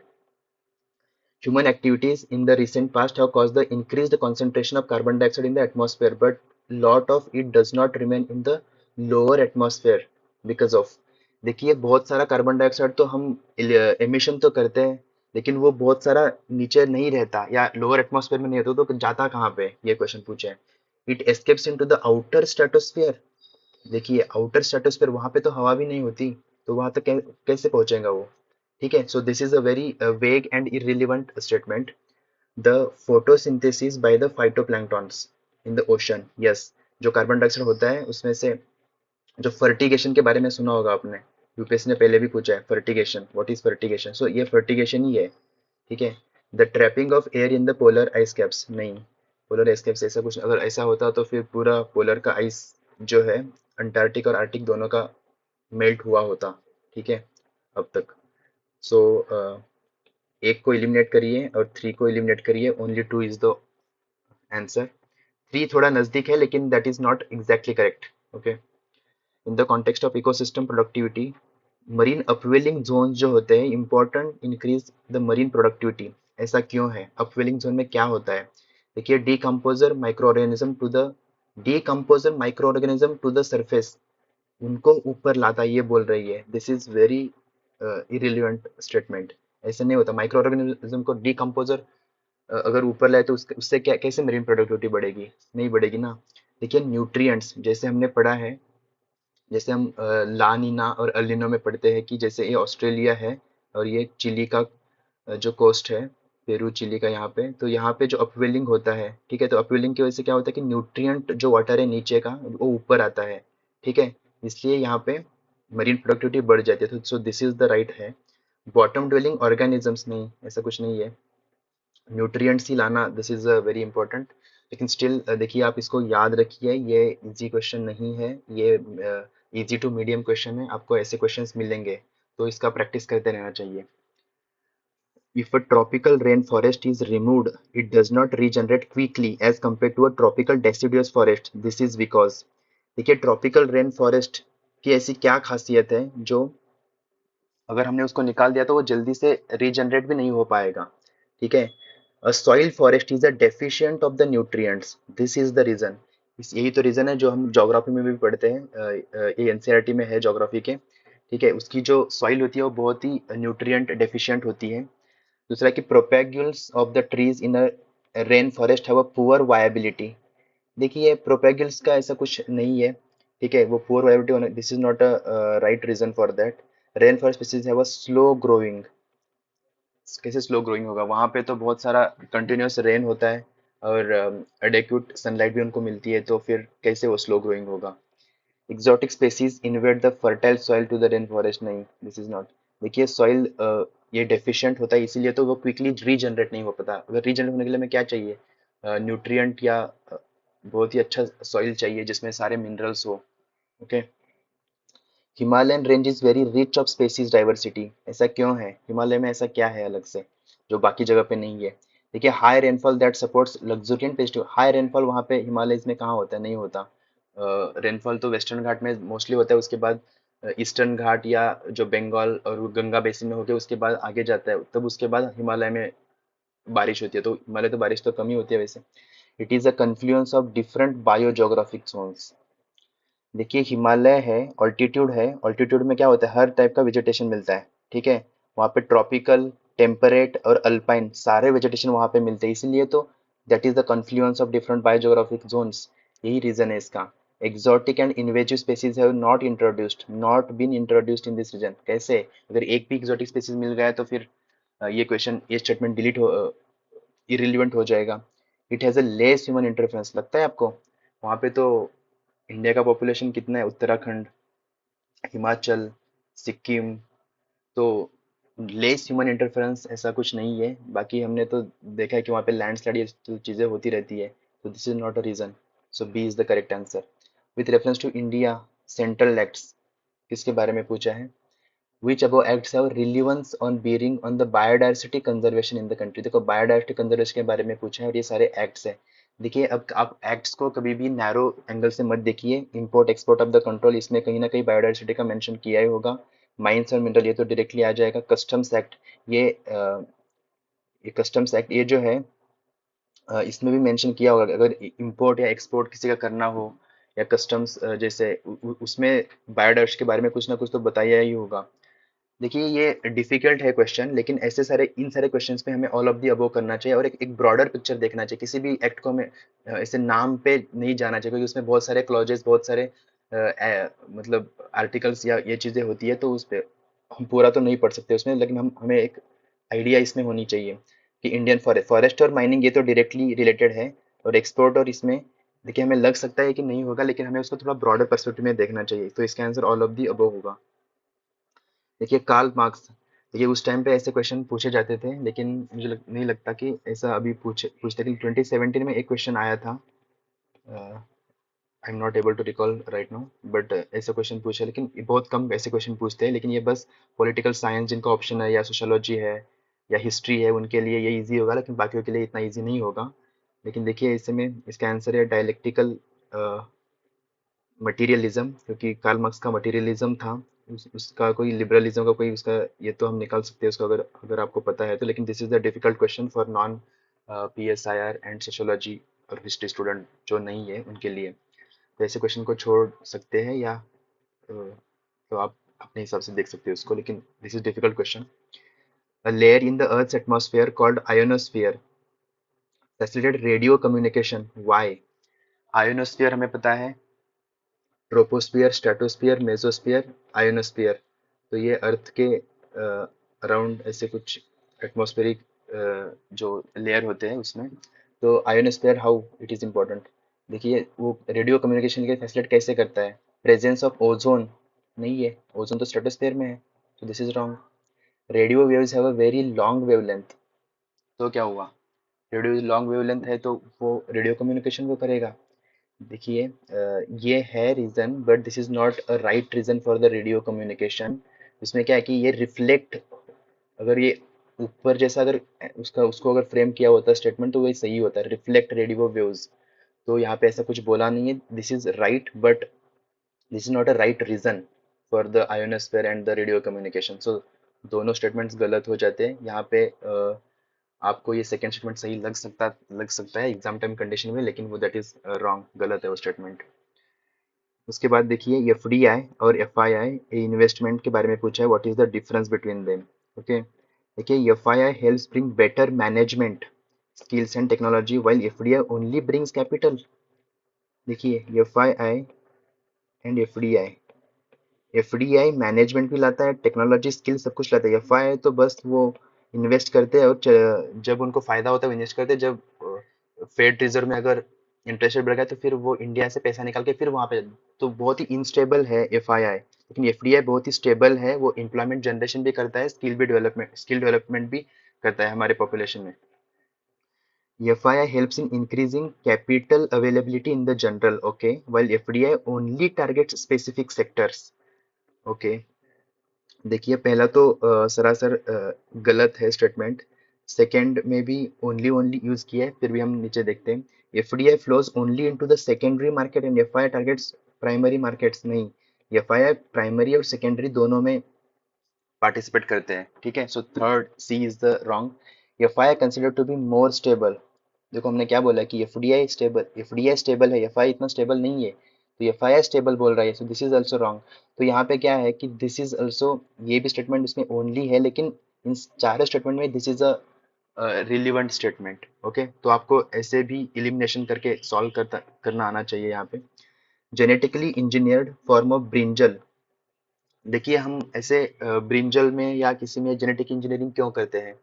Human activities in the recent past have caused the increased concentration of carbon dioxide in the atmosphere, but lot of it does not remain in the lower atmosphere because of, देखिए, बहुत सारा कार्बन डाइऑक्साइड तो हम एमिशन तो करते हैं, लेकिन वो बहुत सारा नीचे नहीं रहता या लोअर एटमॉस्फेयर में नहीं रहता, तो जाता कहाँ पे, ये क्वेश्चन पूछे है। It escapes into the outer stratosphere, देखिए आउटर स्ट्रेटोस्फेयर वहां पे तो हवा भी नहीं होती, तो वहां तक कैसे पहुंचेगा वो, ठीक है। So this is a very vague and irrelevant statement. The photosynthesis by the phytoplanktons in the ocean, yes, जो कार्बन डाइऑक्साइड होता है उसमें से, जो फर्टिगेशन के बारे में सुना होगा आपने, यूपीएससी ने पहले भी पूछा है फर्टिगेशन, व्हाट इज फर्टिगेशन, सो ये फर्टिगेशन ही है, ठीक है। The trapping of air in the polar ice caps, नहीं, पोलर आइस कैप्स ऐसा कुछ, अगर ऐसा होता तो फिर पूरा पोलर का आइस जो है अंटार्कटिक और आर्कटिक दोनों का मेल्ट हुआ होता, ठीक है, अब तक। सो एक को एलिमिनेट करिए और थ्री को एलिमिनेट करिए, only two is the answer. Three थोड़ा नजदीक है लेकिन that is not exactly correct, okay. In the context of ecosystem productivity, marine upwelling zone जो होते हैं important increase the marine productivity, ऐसा क्यों है? अपवेलिंग जोन में क्या होता है? देखिए, decomposer micro organism to the surface, उनको ऊपर लाता, ये बोल रही है। This is very irrelevant statement. ऐसे नहीं होता, माइक्रो ऑर्गेनिज्म को डीकम्पोजर अगर ऊपर लाए तो उससे क्या, कैसे मरीन प्रोडक्टिविटी बढ़ेगी? नहीं बढ़ेगी ना। देखिए, न्यूट्रिएंट्स जैसे हमने पढ़ा है, जैसे हम ला नीना और अल नीनो में पढ़ते हैं कि जैसे ये ऑस्ट्रेलिया है और ये चिली का जो कोस्ट है, पेरू चिली का, यहाँ पे तो यहाँ पे जो अपवेलिंग होता है, ठीक है, तो अपवेलिंग की वजह से क्या होता है कि न्यूट्रिएंट जो वाटर है नीचे का वो ऊपर आता है, ठीक है, इसलिए यहाँ पे मरीन प्रोडक्टिविटी बढ़ जाती है। तो सो दिस इज द राइट है। बॉटम ड्वेलिंग ऑर्गेनिजम्स, नहीं, ऐसा कुछ नहीं है। न्यूट्रिएंट्स ही लाना, दिस इज वेरी इंपॉर्टेंट, लेकिन स्टिल देखिए आप इसको याद रखिए, ये इजी क्वेश्चन नहीं है, ये इजी टू मीडियम क्वेश्चन है, आपको ऐसे क्वेश्चंस मिलेंगे, तो इसका प्रैक्टिस करते रहना चाहिए। If a tropical rainforest is removed, it does not regenerate quickly as compared to a tropical deciduous forest. This is because, देखिए, ट्रॉपिकल रेन फॉरेस्ट की ऐसी क्या खासियत है जो अगर हमने उसको निकाल दिया तो वो जल्दी से रीजनरेट भी नहीं हो पाएगा, ठीक है। A soil forest is a deficient of the nutrients, this is the reason. इस यही तो रीजन है जो हम ज्योग्राफी में भी पढ़ते हैं, ये एनसीईआरटी में है ज्योग्राफी के, ठीक है। उसकी जो सॉइल होती है वो बहुत ही न्यूट्रिएंट डेफिशिएंट होती है। दूसरा कि propagules of the trees in a rain forest have a poor viability. देखिए, प्रोपेगुल्स का ऐसा कुछ नहीं है, ठीक है, वो पुअर वायबिलिटी होना, this is not a right reason for that. Rain forest species have a slow growing, कैसे स्लो ग्रोइंग होगा? वहां पे तो बहुत सारा कंटिन्यूअस रेन होता है और एडेक्यूट सनलाइट भी उनको मिलती है, तो फिर कैसे वो स्लो ग्रोइंग होगा? Exotic species invade the fertile soil to the rain forest, नहीं, दिस इज नॉट। देखिए, सॉइल ये डेफिशिएंट होता है इसीलिए तो वो क्विकली रीजनरेट नहीं हो पाता। अगर रीजनरेट होने के लिए हमें क्या चाहिए? न्यूट्रिएंट या बहुत ही अच्छा सॉइल चाहिए जिसमें सारे मिनरल्स हो, okay. Himalayan range is very rich of species diversity, ऐसा क्यों है? हिमालय में ऐसा क्या है अलग से जो बाकी जगह पे नहीं है? देखिए, high rainfall that supports luxuriant पेस्टिव, हाई रेनफॉल वहाँ पे हिमालय में कहाँ होता है? नहीं होता। रेनफॉल तो वेस्टर्न घाट में मोस्टली होता है, उसके बाद ईस्टर्न घाट या जो बंगाल और गंगा बेसिन में होके उसके बाद आगे जाता है, तब उसके बाद हिमालय में बारिश होती है। तो हिमालय तो बारिश तो कम ही होती है वैसे। It is a confluence of different biogeographic zones. देखिए, हिमालय है, ऑल्टीट्यूड है, ऑल्टीट्यूड में क्या होता है? हर टाइप का वेजिटेशन मिलता है, ठीक है। वहाँ पे ट्रॉपिकल, टेम्परेट और अल्पाइन सारे वेजिटेशन वहाँ पे मिलते हैं, इसीलिए तो that is the confluence of different biogeographic zones, यही रीजन है इसका। Exotic and invasive species have not been introduced in this region, कैसे? अगर एक भी एक्सोटिक स्पेसीज मिल गया है तो फिर ये क्वेश्चन, ये स्टेटमेंट डिलीट हो, इरिलीवेंट हो जाएगा। It has a less human interference, लगता है आपको? वहाँ पे तो इंडिया का पॉपुलेशन कितना है? उत्तराखंड, हिमाचल, सिक्किम, तो लेस ह्यूमन इंटरफेरेंस ऐसा कुछ नहीं है। बाकी हमने तो देखा है कि वहाँ पे लैंडस्लाइड ये तो चीज़ें होती रहती है, तो this is not a reason. So B is the correct answer. With reference to India central acts, किसके बारे में पूछा है? Which above acts have relevance on bearing on the biodiversity conservation in the country? देखो, बायोडाइवर्सिटी कंजर्वेशन के बारे में पूछा है और ये सारे एक्ट्स हैं। देखिए, अब आप एक्ट्स को कभी भी नैरो एंगल से मत देखिए। Import export of the control, इसमें कहीं ना कहीं बायोडाइवर्सिटी का मेंशन किया ही होगा। माइंस और मिनरल, ये तो डायरेक्टली आ जाएगा। कस्टम्स एक्ट, ये कस्टम्स एक्ट ये जो है इसमें भी मेंशन किया होगा। अगर इंपोर्ट या एक्सपोर्ट किसी का करना हो या कस्टम्स जैसे उसमें बायोडाइवर्सिटी के बारे में कुछ ना कुछ तो बताया ही होगा। देखिए, ये डिफिकल्ट है क्वेश्चन, लेकिन ऐसे सारे इन सारे क्वेश्चंस पे हमें ऑल ऑफ दी अबव करना चाहिए और एक ब्रॉडर पिक्चर देखना चाहिए। किसी भी एक्ट को हमें ऐसे नाम पे नहीं जाना चाहिए, क्योंकि उसमें बहुत सारे क्लॉजेस, बहुत सारे मतलब आर्टिकल्स या ये चीज़ें होती है, तो उस पे हम पूरा तो नहीं पढ़ सकते उसमें, लेकिन हम हमें एक आइडिया इसमें होनी चाहिए कि इंडियन फॉरेस्ट और माइनिंग ये तो डायरेक्टली रिलेटेड है, और एक्सपोर्ट और इसमें देखिए हमें लग सकता है कि नहीं होगा, लेकिन हमें उसको थोड़ा ब्रॉडर पर्सपेक्टिव में देखना चाहिए, तो इसका आंसर ऑल ऑफ दी अबव होगा। देखिए कार्ल मार्क्स, देखिए उस टाइम पे ऐसे क्वेश्चन पूछे जाते थे, लेकिन मुझे नहीं लगता कि ऐसा अभी पूछते, लेकिन 2017 में एक क्वेश्चन आया था। I am not able to recall right now, but ऐसा क्वेश्चन पूछा, लेकिन ये बहुत कम ऐसे क्वेश्चन पूछते हैं, लेकिन ये बस पॉलिटिकल साइंस जिनका ऑप्शन है, या सोशोलॉजी है, या हिस्ट्री है, उनके लिए ये इजी होगा, लेकिन बाकियों के लिए इतना इजी नहीं होगा। लेकिन देखिए इसमें इसका आंसर है डायलेक्टिकल मटीरियलिज्म, क्योंकि कार्ल मार्क्स का मटीरियलिज्म था। उसका कोई लिबरलिज्म का कोई उसका, ये तो हम निकाल सकते हैं उसको, अगर अगर आपको पता है तो, लेकिन this is the difficult question for non PSIR and sociology और हिस्ट्री स्टूडेंट जो नहीं है उनके लिए। तो ऐसे क्वेश्चन को छोड़ सकते हैं, या तो आप अपने हिसाब से देख सकते हो उसको, लेकिन this is difficult question. A layer in the earth's atmosphere called ionosphere facilitate radio communication, why? Ionosphere हमें पता है, ट्रोपोस्फियर, स्ट्रेटोस्फियर, मेसोस्फियर, आयोनोस्फियर। तो ये अर्थ के अराउंड ऐसे कुछ एटमॉस्फेरिक जो लेयर होते हैं उसमें। तो ionosphere how it is important, देखिए वो रेडियो कम्युनिकेशन के फैसिलिटेट कैसे करता है? प्रेजेंस ऑफ ओजोन, नहीं है, ओजोन तो स्ट्रेटोस्फियर में है, तो this is wrong. Radio waves have a very long wavelength, तो क्या हुआ? रेडियो लॉन्ग वेवलेंथ है तो वो रेडियो कम्युनिकेशन को करेगा। देखिए ये है reason, but this is not a right reason for the radio communication. इसमें क्या है कि ये रिफ्लेक्ट, अगर ये ऊपर जैसा अगर उसका उसको अगर फ्रेम किया होता स्टेटमेंट, तो वही सही होता है, रिफ्लेक्ट रेडियो वेव्स। तो यहाँ पे ऐसा कुछ बोला नहीं है, this is right, but this is not a right reason for the ionosphere and the radio communication. So दोनों स्टेटमेंट्स गलत हो जाते हैं यहाँ पे। आपको ये सेकंड स्टेटमेंट सही लग सकता है एग्जाम टाइम कंडीशन में, लेकिन वो दैट इज रॉन्ग, गलत है वो स्टेटमेंट। उसके बाद देखिए FDI और FII इन्वेस्टमेंट के बारे में पूछा है, what is the difference between them? Okay, देखिए FII helps bring better management skills and technology, while FDI only brings capital. देखिए FII एंड FDI मैनेजमेंट भी लाता है, टेक्नोलॉजी स्किल सब कुछ लाता है। FII तो बस वो इन्वेस्ट करते हैं, और जब उनको फायदा होता है वो इन्वेस्ट करते हैं, जब फेड रिजर्व में अगर इंटरेस्ट रेट बढ़ गया तो फिर वो इंडिया से पैसा निकाल के फिर वहां पे, तो बहुत ही इनस्टेबल है FII। लेकिन FDI बहुत ही स्टेबल है, वो एम्प्लॉयमेंट जनरेशन भी करता है, स्किल डेवलपमेंट भी करता है हमारे पॉपुलेशन में। FII helps in increasing capital availability in the general, okay, while FDI only targets specific sectors, okay। देखिए पहला तो सरासर गलत है स्टेटमेंट। सेकंड में भी ओनली ओनली यूज किया है, फिर भी हम नीचे देखते हैं, FDI flows only into the secondary market and FII targets primary markets, नहीं, FII प्राइमरी और सेकेंडरी दोनों में पार्टिसिपेट करते हैं, ठीक है। So third C is the wrong. FII consider to be more stable, देखो हमने क्या बोला कि FDI स्टेबल है, FII इतना स्टेबल नहीं है, तो FII स्टेबल बोल रहा है, so this is also wrong. तो यहाँ पे क्या है कि दिस इज ऑल्सो, ये भी स्टेटमेंट इसमें ओनली है, लेकिन इन चारों स्टेटमेंट में this is a relevant statement, okay. तो आपको ऐसे भी इलिमिनेशन करके सॉल्व करना आना चाहिए यहाँ पे। Genetically engineered form of brinjal, देखिए हम ऐसे ब्रिंजल में या किसी में जेनेटिक इंजीनियरिंग क्यों करते हैं?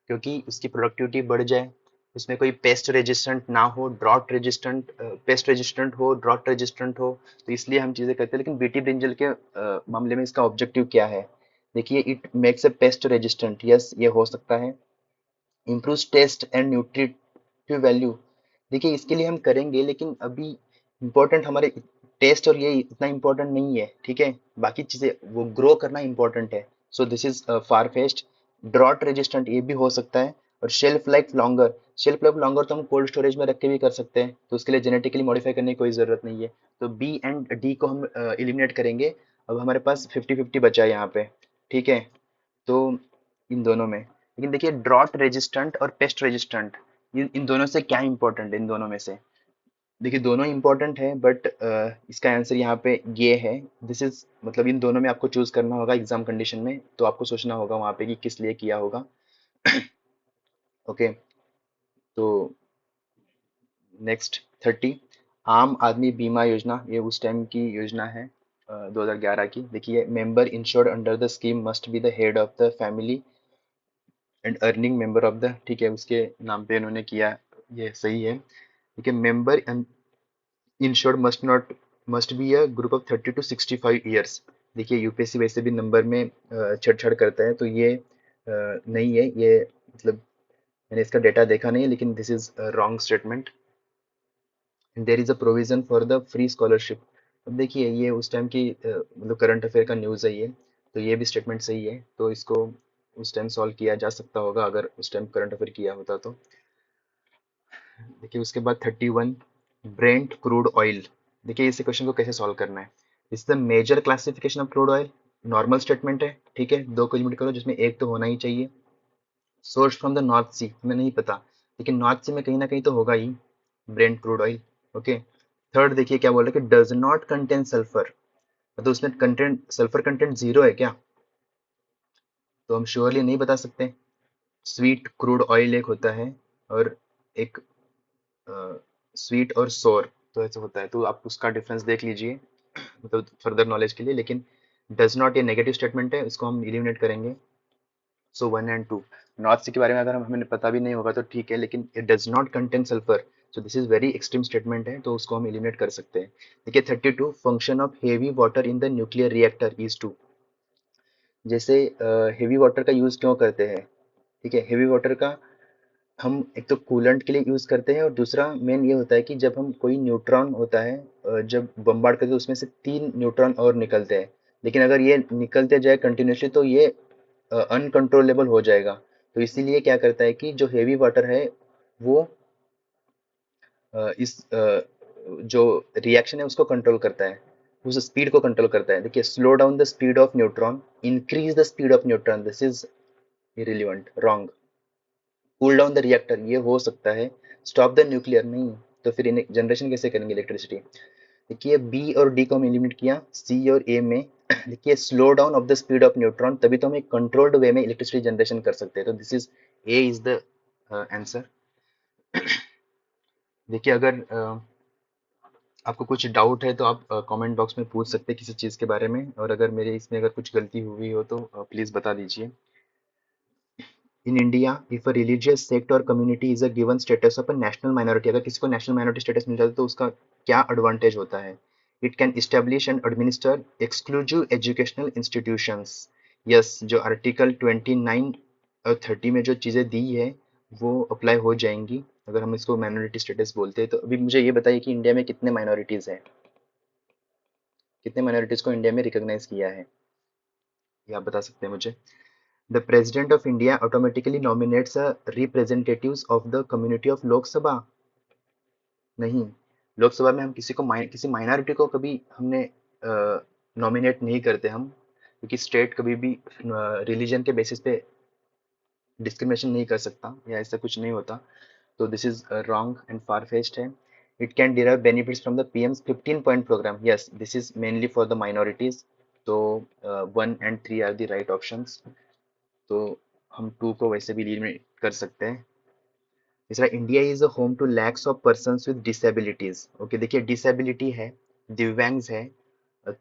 क्योंकि उसकी प्रोडक्टिविटी बढ़ जाए, उसमें कोई पेस्ट रेजिस्टेंट ना हो, पेस्ट रेजिस्टेंट हो, ड्रॉट रेजिस्टेंट हो, तो इसलिए हम चीज़ें करते हैं। लेकिन बीटी ब्रिंजल के मामले में इसका ऑब्जेक्टिव क्या है? देखिए it makes a pest resistant, yes ये हो सकता है। Improve taste and nutritive value, देखिए इसके लिए हम करेंगे, लेकिन अभी इम्पोर्टेंट हमारे टेस्ट और ये इतना इम्पोर्टेंट नहीं है, ठीक है। बाकी चीज़ें वो ग्रो करना इम्पोर्टेंट है। So this is far fetched. Drought resistant ये भी हो सकता है। और शेल्फ लाइफ लॉन्गर तो हम कोल्ड स्टोरेज में रख के भी कर सकते हैं, तो उसके लिए जेनेटिकली मॉडिफाई करने की कोई ज़रूरत नहीं है। तो बी एंड डी को हम एलिमिनेट करेंगे। अब हमारे पास 50-50 बचा है यहाँ पे, ठीक है। तो इन दोनों में, लेकिन देखिए ड्रॉट रेजिस्टेंट और पेस्ट रेजिस्टेंट, इन दोनों से क्या इंपॉर्टेंट है? इन दोनों में से देखिए दोनों इंपॉर्टेंट है, बट इसका आंसर यहाँ पे ये है। दिस इज मतलब इन दोनों में आपको चूज करना होगा एग्जाम कंडीशन में, तो आपको सोचना होगा वहाँ पे कि किस लिए किया होगा। ओके, तो नेक्स्ट 30, आम आदमी बीमा योजना, ये उस टाइम की योजना है 2011 की। देखिए member insured under the scheme must be the head of the family and earning member of the, ठीक है, उसके नाम पे इन्होंने किया, ये सही है। ठीक है, member insured must be a group of 30 to 65 years, देखिए यूपीएससी वैसे भी नंबर में छेड़छाड़ करता है, तो ये नहीं है ये, मतलब मैंने इसका डेटा देखा नहीं है, लेकिन this is wrong statement. There is a provision for the free scholarship. अब देखिए ये उस टाइम की मतलब करंट अफेयर का न्यूज़ है ये, तो ये भी स्टेटमेंट सही है, तो इसको उस टाइम सॉल्व किया जा सकता होगा अगर उस टाइम करंट अफेयर किया होता तो। देखिए उसके बाद 31, ब्रेंट क्रूड ऑयल। देखिए इस क्वेश्चन को कैसे सॉल्व करना है। Is the major classification of crude oil, normal statement है, ठीक है, दो को एलिमिनेट करो जिसमें एक तो होना ही चाहिए। सोर्स फ्रॉम द नॉर्थ सी, हमें नहीं पता, लेकिन नॉर्थ सी में कहीं ना कहीं तो होगा ही brent crude oil. Okay. Third देखिए क्या बोल रहा है कि डज नॉट कंटेन सल्फर, मतलब उसमें कंटेंट सल्फर कंटेंट जीरो है क्या, तो हम श्योरली नहीं बता सकते। स्वीट क्रूड ऑयल एक होता है, और एक स्वीट और सोर, तो ऐसा होता है, तो आप उसका डिफरेंस देख लीजिए मतलब फर्दर नॉलेज के लिए। लेकिन डज नॉट ये नेगेटिव स्टेटमेंट है, इसको हम इलिमिनेट करेंगे। सो 1 and 2, नॉर्थ सी के बारे में अगर हमें पता भी नहीं होगा तो ठीक है, लेकिन it does not contain sulphur, so this is very extreme statement है, तो उसको हम एलिमिनेट कर सकते हैं। देखिए 32, function of heavy water in the nuclear reactor is to. जैसे हेवी वाटर का यूज क्यों करते हैं, ठीक है, हेवी वाटर का हम एक तो कूलेंट के लिए यूज करते हैं, और दूसरा मेन ये होता है कि जब हम कोई न्यूट्रॉन होता है जब बम्बार्ड करते हैं उसमें से 3 न्यूट्रॉन और निकलते हैं, लेकिन अगर ये निकलते जाए कंटिन्यूसली तो ये अनकंट्रोलेबल हो जाएगा। तो इसीलिए क्या करता है कि जो हेवी वाटर है वो इस जो रिएक्शन है उसको कंट्रोल करता है, उस स्पीड को कंट्रोल करता है। देखिए slow down the speed of neutron, increase the speed of neutron, this is irrelevant, wrong. Cool down the reactor, ये हो सकता है। स्टॉप द न्यूक्लियर, नहीं, तो फिर जनरेशन कैसे करेंगे इलेक्ट्रिसिटी। देखिए बी और डी को हम एलिमिनेट किया, सी और ए में देखिए slow down of the speed of neutron, तभी तो हम एक कंट्रोल्ड वे में इलेक्ट्रिसिटी जनरेशन कर सकते हैं, तो this is a is the answer. देखिए अगर आपको कुछ डाउट है तो आप कमेंट बॉक्स में पूछ सकते हैं किसी चीज़ के बारे में, और अगर मेरे इसमें अगर कुछ गलती हुई हो तो प्लीज़ बता दीजिए। In India, if a religious sect or community is a given status of a national minority, अगर किसी को नेशनल माइनॉरिटी स्टेटस मिल जाता है तो उसका क्या एडवांटेज होता है। It can establish and administer exclusive educational institutions. Yes, जो आर्टिकल 29 और 30 में जो चीज़ें दी है वो अप्लाई हो जाएंगी अगर हम इसको माइनॉरिटी स्टेटस बोलते हैं। तो अभी मुझे ये बताइए कि इंडिया में कितने माइनॉरिटीज़ हैं, कितने माइनॉरिटीज़ को इंडिया में रिकॉग्नाइज किया है, ये आप बता सकते हैं मुझे। The President of India automatically nominates a representatives of the community of लोक सभा। नहीं, लोकसभा में हम किसी माइनॉरिटी को कभी हमने नॉमिनेट नहीं करते हम, क्योंकि स्टेट कभी भी रिलीजन के बेसिस पे डिस्क्रिमिनेशन नहीं कर सकता, या ऐसा कुछ नहीं होता। तो this is wrong and far fetched है। It can derive benefits from the PM's 15 point program, yes this is mainly for the minorities. तो 1 and 3 are the right options, तो हम 2 को वैसे भी एलिमिनेट कर सकते हैं। तीसरा, India is a home to lakhs of persons with disabilities. Okay, देखिए डिसेबिलिटी है, दिव्यांग्स है,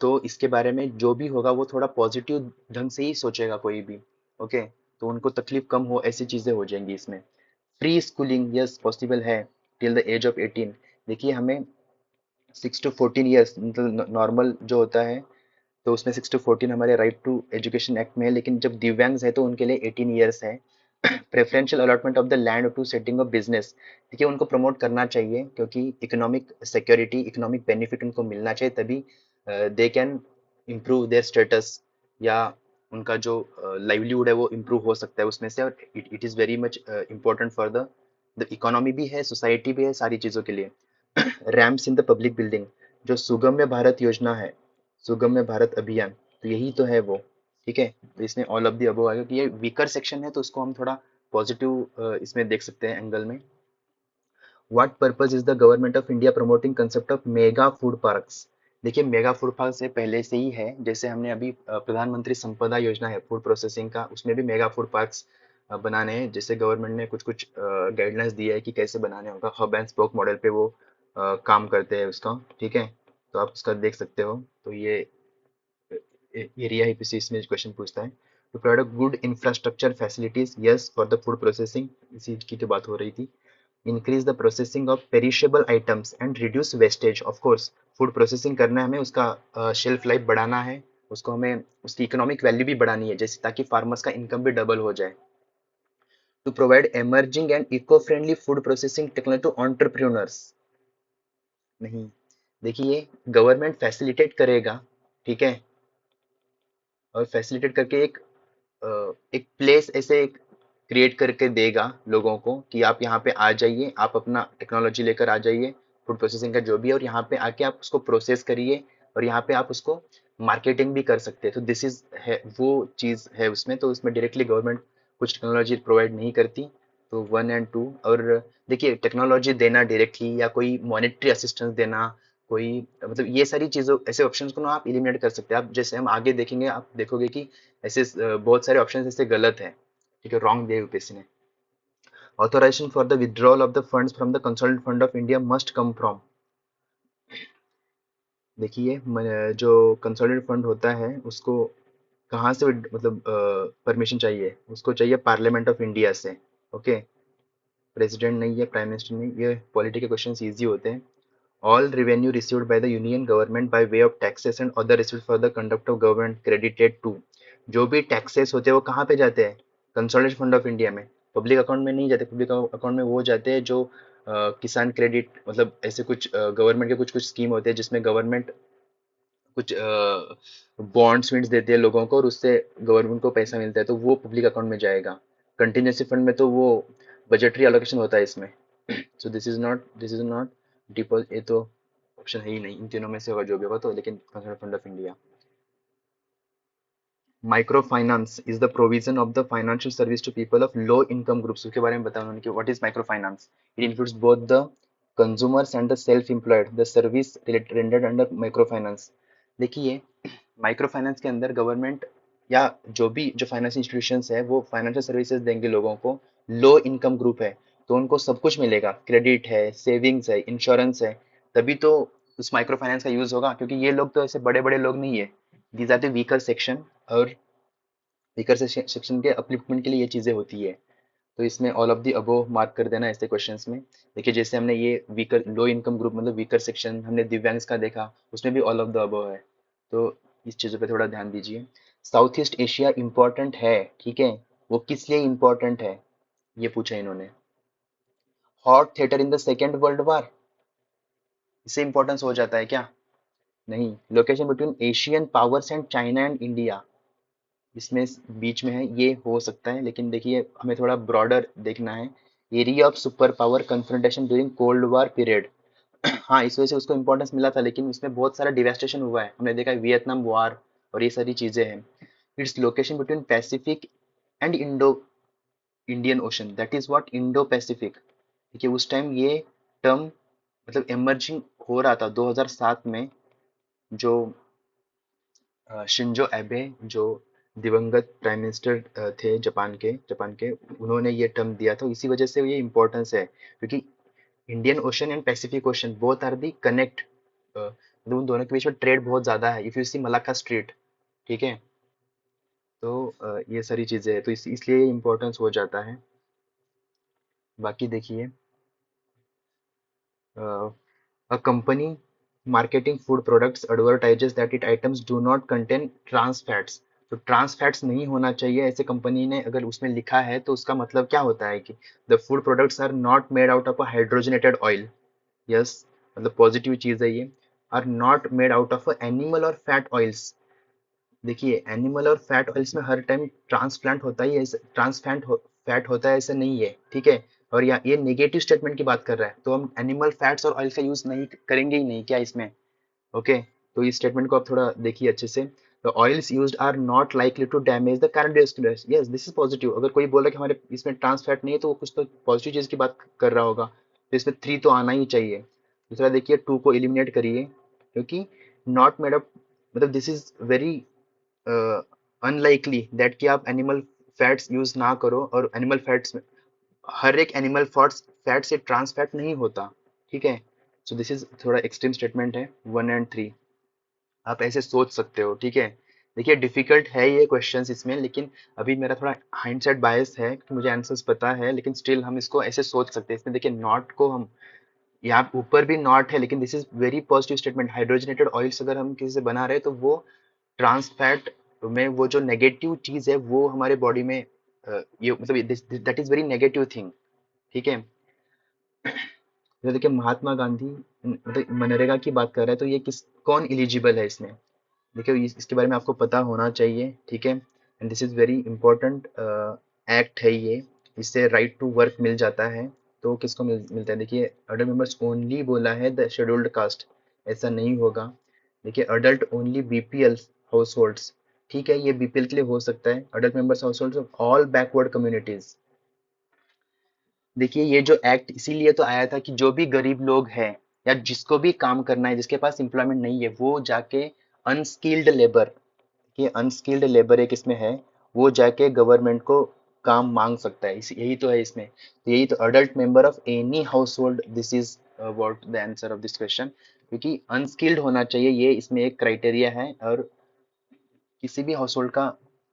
तो इसके बारे में जो भी होगा वो थोड़ा पॉजिटिव ढंग से ही सोचेगा कोई भी। ओके, तो उनको तकलीफ कम हो ऐसी चीजें हो जाएंगी इसमें। फ्री स्कूलिंग, यस पॉसिबल है टिल द एज ऑफ 18। देखिए हमें 6 to 14 ईयर्स मतलब नॉर्मल जो होता है, तो उसमें 6 to 14 हमारे राइट टू एजुकेशन एक्ट में है, लेकिन जब दिव्यांग्स है तो उनके लिए 18 ईयर्स है। Preferential allotment of the land to setting of business, देखिए उनको प्रमोट करना चाहिए क्योंकि इकोनॉमिक सिक्योरिटी, इकोनॉमिक बेनिफिट उनको मिलना चाहिए, तभी they can improve their status, या उनका जो लाइवलीहुड है वो इम्प्रूव हो सकता है उसमें से। और it is very much important for the economy भी है, सोसाइटी भी है, सारी चीज़ों के लिए। Ramps in the public building, जो सुगम्य भारत योजना है, सुगम्य भारत अभियान, तो यही तो है वो, ठीक है। तो इसमें ऑल ऑफ दी अबव आएगा कि ये वीकर सेक्शन है, तो उसको हम थोड़ा पॉजिटिव इसमें देख सकते हैं एंगल में। What purpose is the government of India promoting concept of mega food parks. देखिए मेगा फूड पार्क से पहले से ही है, जैसे हमने अभी प्रधानमंत्री संपदा योजना है फूड प्रोसेसिंग का, उसमें भी मेगा फूड पार्क्स बनाने हैं। जैसे गवर्नमेंट ने कुछ कुछ गाइडलाइंस दिया है कि कैसे बनाने होगा, हब एंड स्पोक मॉडल पे वो काम करते हैं उसका, ठीक है, तो आप उसका देख सकते हो। तो ये एरिया ही इसमें क्वेश्चन पूछता है। To provide good infrastructure facilities, yes for the food processing, इसी की तो बात हो रही थी। Increase the processing of perishable items and reduce wastage, of course food processing करना है हमें, उसका शेल्फ लाइफ बढ़ाना है, उसको हमें उसकी इकोनॉमिक वैल्यू भी बढ़ानी है, जैसे ताकि फार्मर्स का इनकम भी डबल हो जाए। To provide emerging and eco friendly food processing technology to entrepreneurs. नहीं, देखिए गवर्नमेंट फैसिलिटेट करेगा, ठीक है, और फैसिलिटेट करके एक प्लेस ऐसे क्रिएट करके देगा लोगों को कि आप यहाँ पे आ जाइए, आप अपना टेक्नोलॉजी लेकर आ जाइए, फूड प्रोसेसिंग का जो भी है, और यहाँ पे आके आप उसको प्रोसेस करिए, और यहाँ पे आप उसको मार्केटिंग भी कर सकते हैं। तो दिस इज है वो चीज़ है उसमें, तो उसमें डायरेक्टली गवर्नमेंट कुछ टेक्नोलॉजी प्रोवाइड नहीं करती। तो 1 और 2, और देखिए टेक्नोलॉजी देना डायरेक्टली या कोई मॉनेटरी असिस्टेंस देना, कोई मतलब ये सारी चीज़ों ऐसे ऑप्शंस को ना आप एलिमिनेट कर सकते हैं। आप जैसे हम आगे देखेंगे, आप देखोगे कि ऐसे बहुत सारे ऑप्शंस ऐसे गलत है, ठीक है, रॉन्ग दिया यूपीएससी ने। Authorization for the withdrawal of the funds from the consolidated fund of India must come from. देखिए जो कंसोलिडेटेड फंड होता है उसको कहाँ से मतलब परमिशन चाहिए, उसको चाहिए पार्लियामेंट ऑफ इंडिया से। ओके, प्रेसिडेंट नहीं है, प्राइम मिनिस्टर नहीं, ये पॉलिटी के क्वेश्चन ईजी होते हैं। All revenue received by the union government by way of taxes and other received for the conduct of government credited to. जो भी टैक्सेस होते हैं वो कहाँ पे जाते हैं, कंसोलिडेटेड फंड ऑफ इंडिया में, पब्लिक अकाउंट में नहीं जाते। पब्लिक अकाउंट में वो जाते हैं जो किसान क्रेडिट, मतलब ऐसे कुछ गवर्नमेंट के कुछ कुछ स्कीम होते हैं जिसमें गवर्नमेंट कुछ बॉन्ड्स विंड्स देते हैं लोगों को, और उससे गवर्नमेंट को पैसा मिलता है, तो वो पब्लिक अकाउंट में जाएगा। कंटिजेंसी फंड में तो वो बजटरी एलोकेशन होता है इसमें। सो दिस इज नॉट डिपॉजिट, ये तो ऑप्शन है ही नहीं, इन तीनों में से होगा जो भी होगा, तो लेकिन concern fund of India. Micro finance is the provision of the financial service to people of low income groups. उसके बारे में बताया उन्होंने कि what is micro finance. It includes both the consumers and the self employed, the service rendered under micro finance. देखिए माइक्रो फाइनेंस के अंदर गवर्नमेंट या जो भी जो फाइनेंशियल इंस्टीट्यूशंस है वो फाइनेंशियल सर्विसेज देंगे लोगों को। लो इनकम ग्रुप है तो उनको सब कुछ मिलेगा, क्रेडिट है, सेविंग्स है, इंश्योरेंस है, तभी तो उस माइक्रो फाइनेंस का यूज होगा, क्योंकि ये लोग तो ऐसे बड़े बड़े लोग नहीं है, these are the weaker section, और वीकर सेक्शन के अपलिफ्टमेंट के लिए ये चीजें होती है। तो इसमें all of the above mark कर देना ऐसे क्वेश्चंस में। देखिए जैसे हमने ये वीकर लो इनकम ग्रुप मतलब वीकर सेक्शन हमने दिव्यांग्स का देखा, उसमें भी ऑल ऑफ द अबोव है। तो इस चीज़ों पे थोड़ा ध्यान दीजिए। साउथ ईस्ट एशिया इंपॉर्टेंट है, ठीक है, वो किस लिए इंपॉर्टेंट है ये पूछा इन्होंने। Hot theatre in the second world war, इससे इंपॉर्टेंस हो जाता है क्या, नहीं। Location between Asian powers and China and India, इसमें बीच में है, ये हो सकता है, लेकिन देखिए हमें थोड़ा ब्रॉडर देखना है। Area of super power confrontation during cold war period. हाँ, इस वजह से उसको इंपॉर्टेंस मिला था, लेकिन उसमें बहुत सारा डिवास्टेशन हुआ है, हमने देखा है वियतनाम वार और ये सारी चीजें हैं। Its location between Pacific and Indo Indian ocean, that is what Indo Pacific. देखिए उस टाइम ये टर्म मतलब इमर्जिंग हो रहा था 2007 में। जो शिंजो एबे, जो दिवंगत प्राइम मिनिस्टर थे जापान के उन्होंने ये टर्म दिया था, इसी वजह से ये इम्पोर्टेंस है, क्योंकि Indian Ocean and Pacific Ocean both are the connect, मतलब उन दोनों के बीच में ट्रेड बहुत ज्यादा है, if you see Malacca Strait, ठीक है। तो ये सारी चीजें हैं, तो इसलिए इम्पोर्टेंस हो जाता है। बाकी देखिए a company marketing food products advertises that its items do not contain trans fats। तो ट्रांस फैट्स नहीं होना चाहिए, ऐसे कंपनी ने अगर उसमें लिखा है तो उसका मतलब क्या होता है कि the food products are not made out of a hydrogenated oil. Yes, मतलब पॉजिटिव चीज है ये। Are not made out of animal और फैट ऑयल्स। देखिए एनिमल और फैट ऑयल्स में हर टाइम ट्रांसप्लांट होता ही है, फैट होता है ऐसा नहीं है, ठीक है। और ये नेगेटिव स्टेटमेंट की बात कर रहा है, तो हम एनिमल फैट्स और ऑयल का यूज नहीं करेंगे ही नहीं क्या इसमें। ओके, तो इस स्टेटमेंट को आप थोड़ा देखिए अच्छे से। The oils used are not likely to damage the cardiovascular, yes this is positive. अगर कोई बोला कि हमारे इसमें ट्रांस फैट नहीं है तो वो कुछ तो पॉजिटिव चीज की बात कर रहा होगा, तो इसमें 3 तो आना ही चाहिए। दूसरा देखिए 2 को एलिमिनेट करिए, क्योंकि नॉट मेड अप मतलब this is very unlikely that कि आप एनिमल फैट्स यूज ना करो, और एनिमल फैट्स में हर एक एनिमल फैट से ट्रांस फैट नहीं होता, ठीक है। सो दिस इज थोड़ा एक्सट्रीम स्टेटमेंट है 1 और 3, आप ऐसे सोच सकते हो, ठीक है। देखिए डिफिकल्ट है ये क्वेश्चंस इसमें, लेकिन अभी मेरा थोड़ा हाइंडसाइड बायस है कि मुझे आंसर्स पता है, लेकिन स्टिल हम इसको ऐसे सोच सकते हैं। इसमें देखिए नॉट को हम यहाँ ऊपर भी नॉट है, लेकिन this is very positive statement. Hydrogenated oils अगर हम किसी से बना रहे हैं तो वो ट्रांस फैट में वो जो नेगेटिव चीज है वो हमारे बॉडी में ये मतलब that is very negative thing, ठीक है। तो देखिए महात्मा गांधी मतलब मनरेगा की बात कर रहे हैं, तो ये किस कौन एलिजिबल है इसमें? देखिए इसके बारे में आपको पता होना चाहिए, ठीक है। And this is very important act है ये। इससे राइट टू वर्क मिल जाता है। तो किसको मिलता है? देखिए अडल्ट मेंबर्स ओनली बोला है, द शेड्यूल्ड कास्ट, ऐसा नहीं होगा। देखिए adult only BPL house holds, ठीक है, ये बीपीएल के लिए हो सकता है। Adult members house holds of all backward communities. देखिए ये जो एक्ट इसीलिए तो आया था कि जो भी गरीब लोग हैं या जिसको भी काम करना है, जिसके पास एम्प्लॉयमेंट नहीं है, वो जाके अनस्किल्ड लेबर, ये अनस्किल्ड लेबर एक इसमें है, वो जाके गवर्नमेंट को काम मांग सकता है। यही तो है इसमें। तो यही तो adult member of any house hold, this is what the answer of this question. क्योंकि अनस्किल्ड होना चाहिए, ये इसमें एक क्राइटेरिया है, और किसी भी हाउस होल्ड का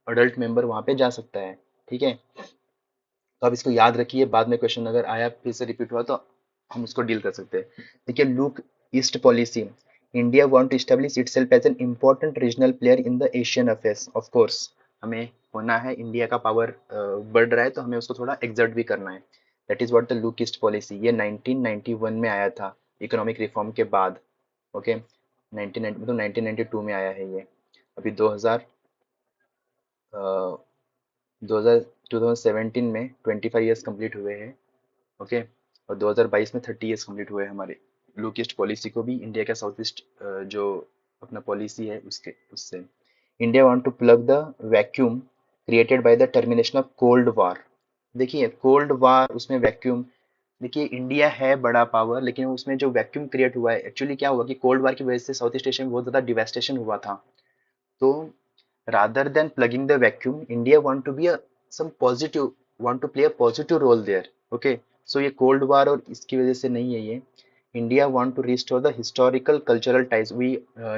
अडल्ट मेंबर वहां पे जा सकता है, ठीक है। तो आप इसको याद रखिए, बाद में क्वेश्चन अगर आया फिर से रिपीट हुआ तो हम उसको डील कर सकते हैं। देखिए look east policy, India want to establish itself as an important regional player in the Asian affairs. Of course हमें होना है, इंडिया का पावर बढ़ रहा है तो हमें उसको थोड़ा एक्सर्ट भी करना है। That is what the look east policy, ये 1991 में आया था इकोनॉमिक रिफॉर्म के बाद, ओके। 1990 मतलब 1992 में आया है ये। अभी 2000 2000 2017 में 25 ईयर्स कंप्लीट हुए हैं, ओके। और 2022 में 30 ईयर्स कंप्लीट हुए हैं हमारे लुक ईस्ट पॉलिसी को भी, इंडिया का साउथ ईस्ट जो अपना पॉलिसी है उसके उससे। India want to plug the vacuum created by the termination of cold war. देखिए कोल्ड वॉर उसमें वैक्यूम, देखिए इंडिया है बड़ा पावर, लेकिन उसमें जो वैक्यूम क्रिएट हुआ है, एक्चुअली क्या हुआ कि कोल्ड वॉर की वजह से साउथ ईस्ट एशिया में बहुत ज़्यादा डिवेस्टेशन हुआ था। तो rather than plugging the vacuum, India want to be a some positive, want to play a positive role there, okay। So ये cold war और इसकी वजह से नहीं है ये। India want to restore the historical cultural ties, we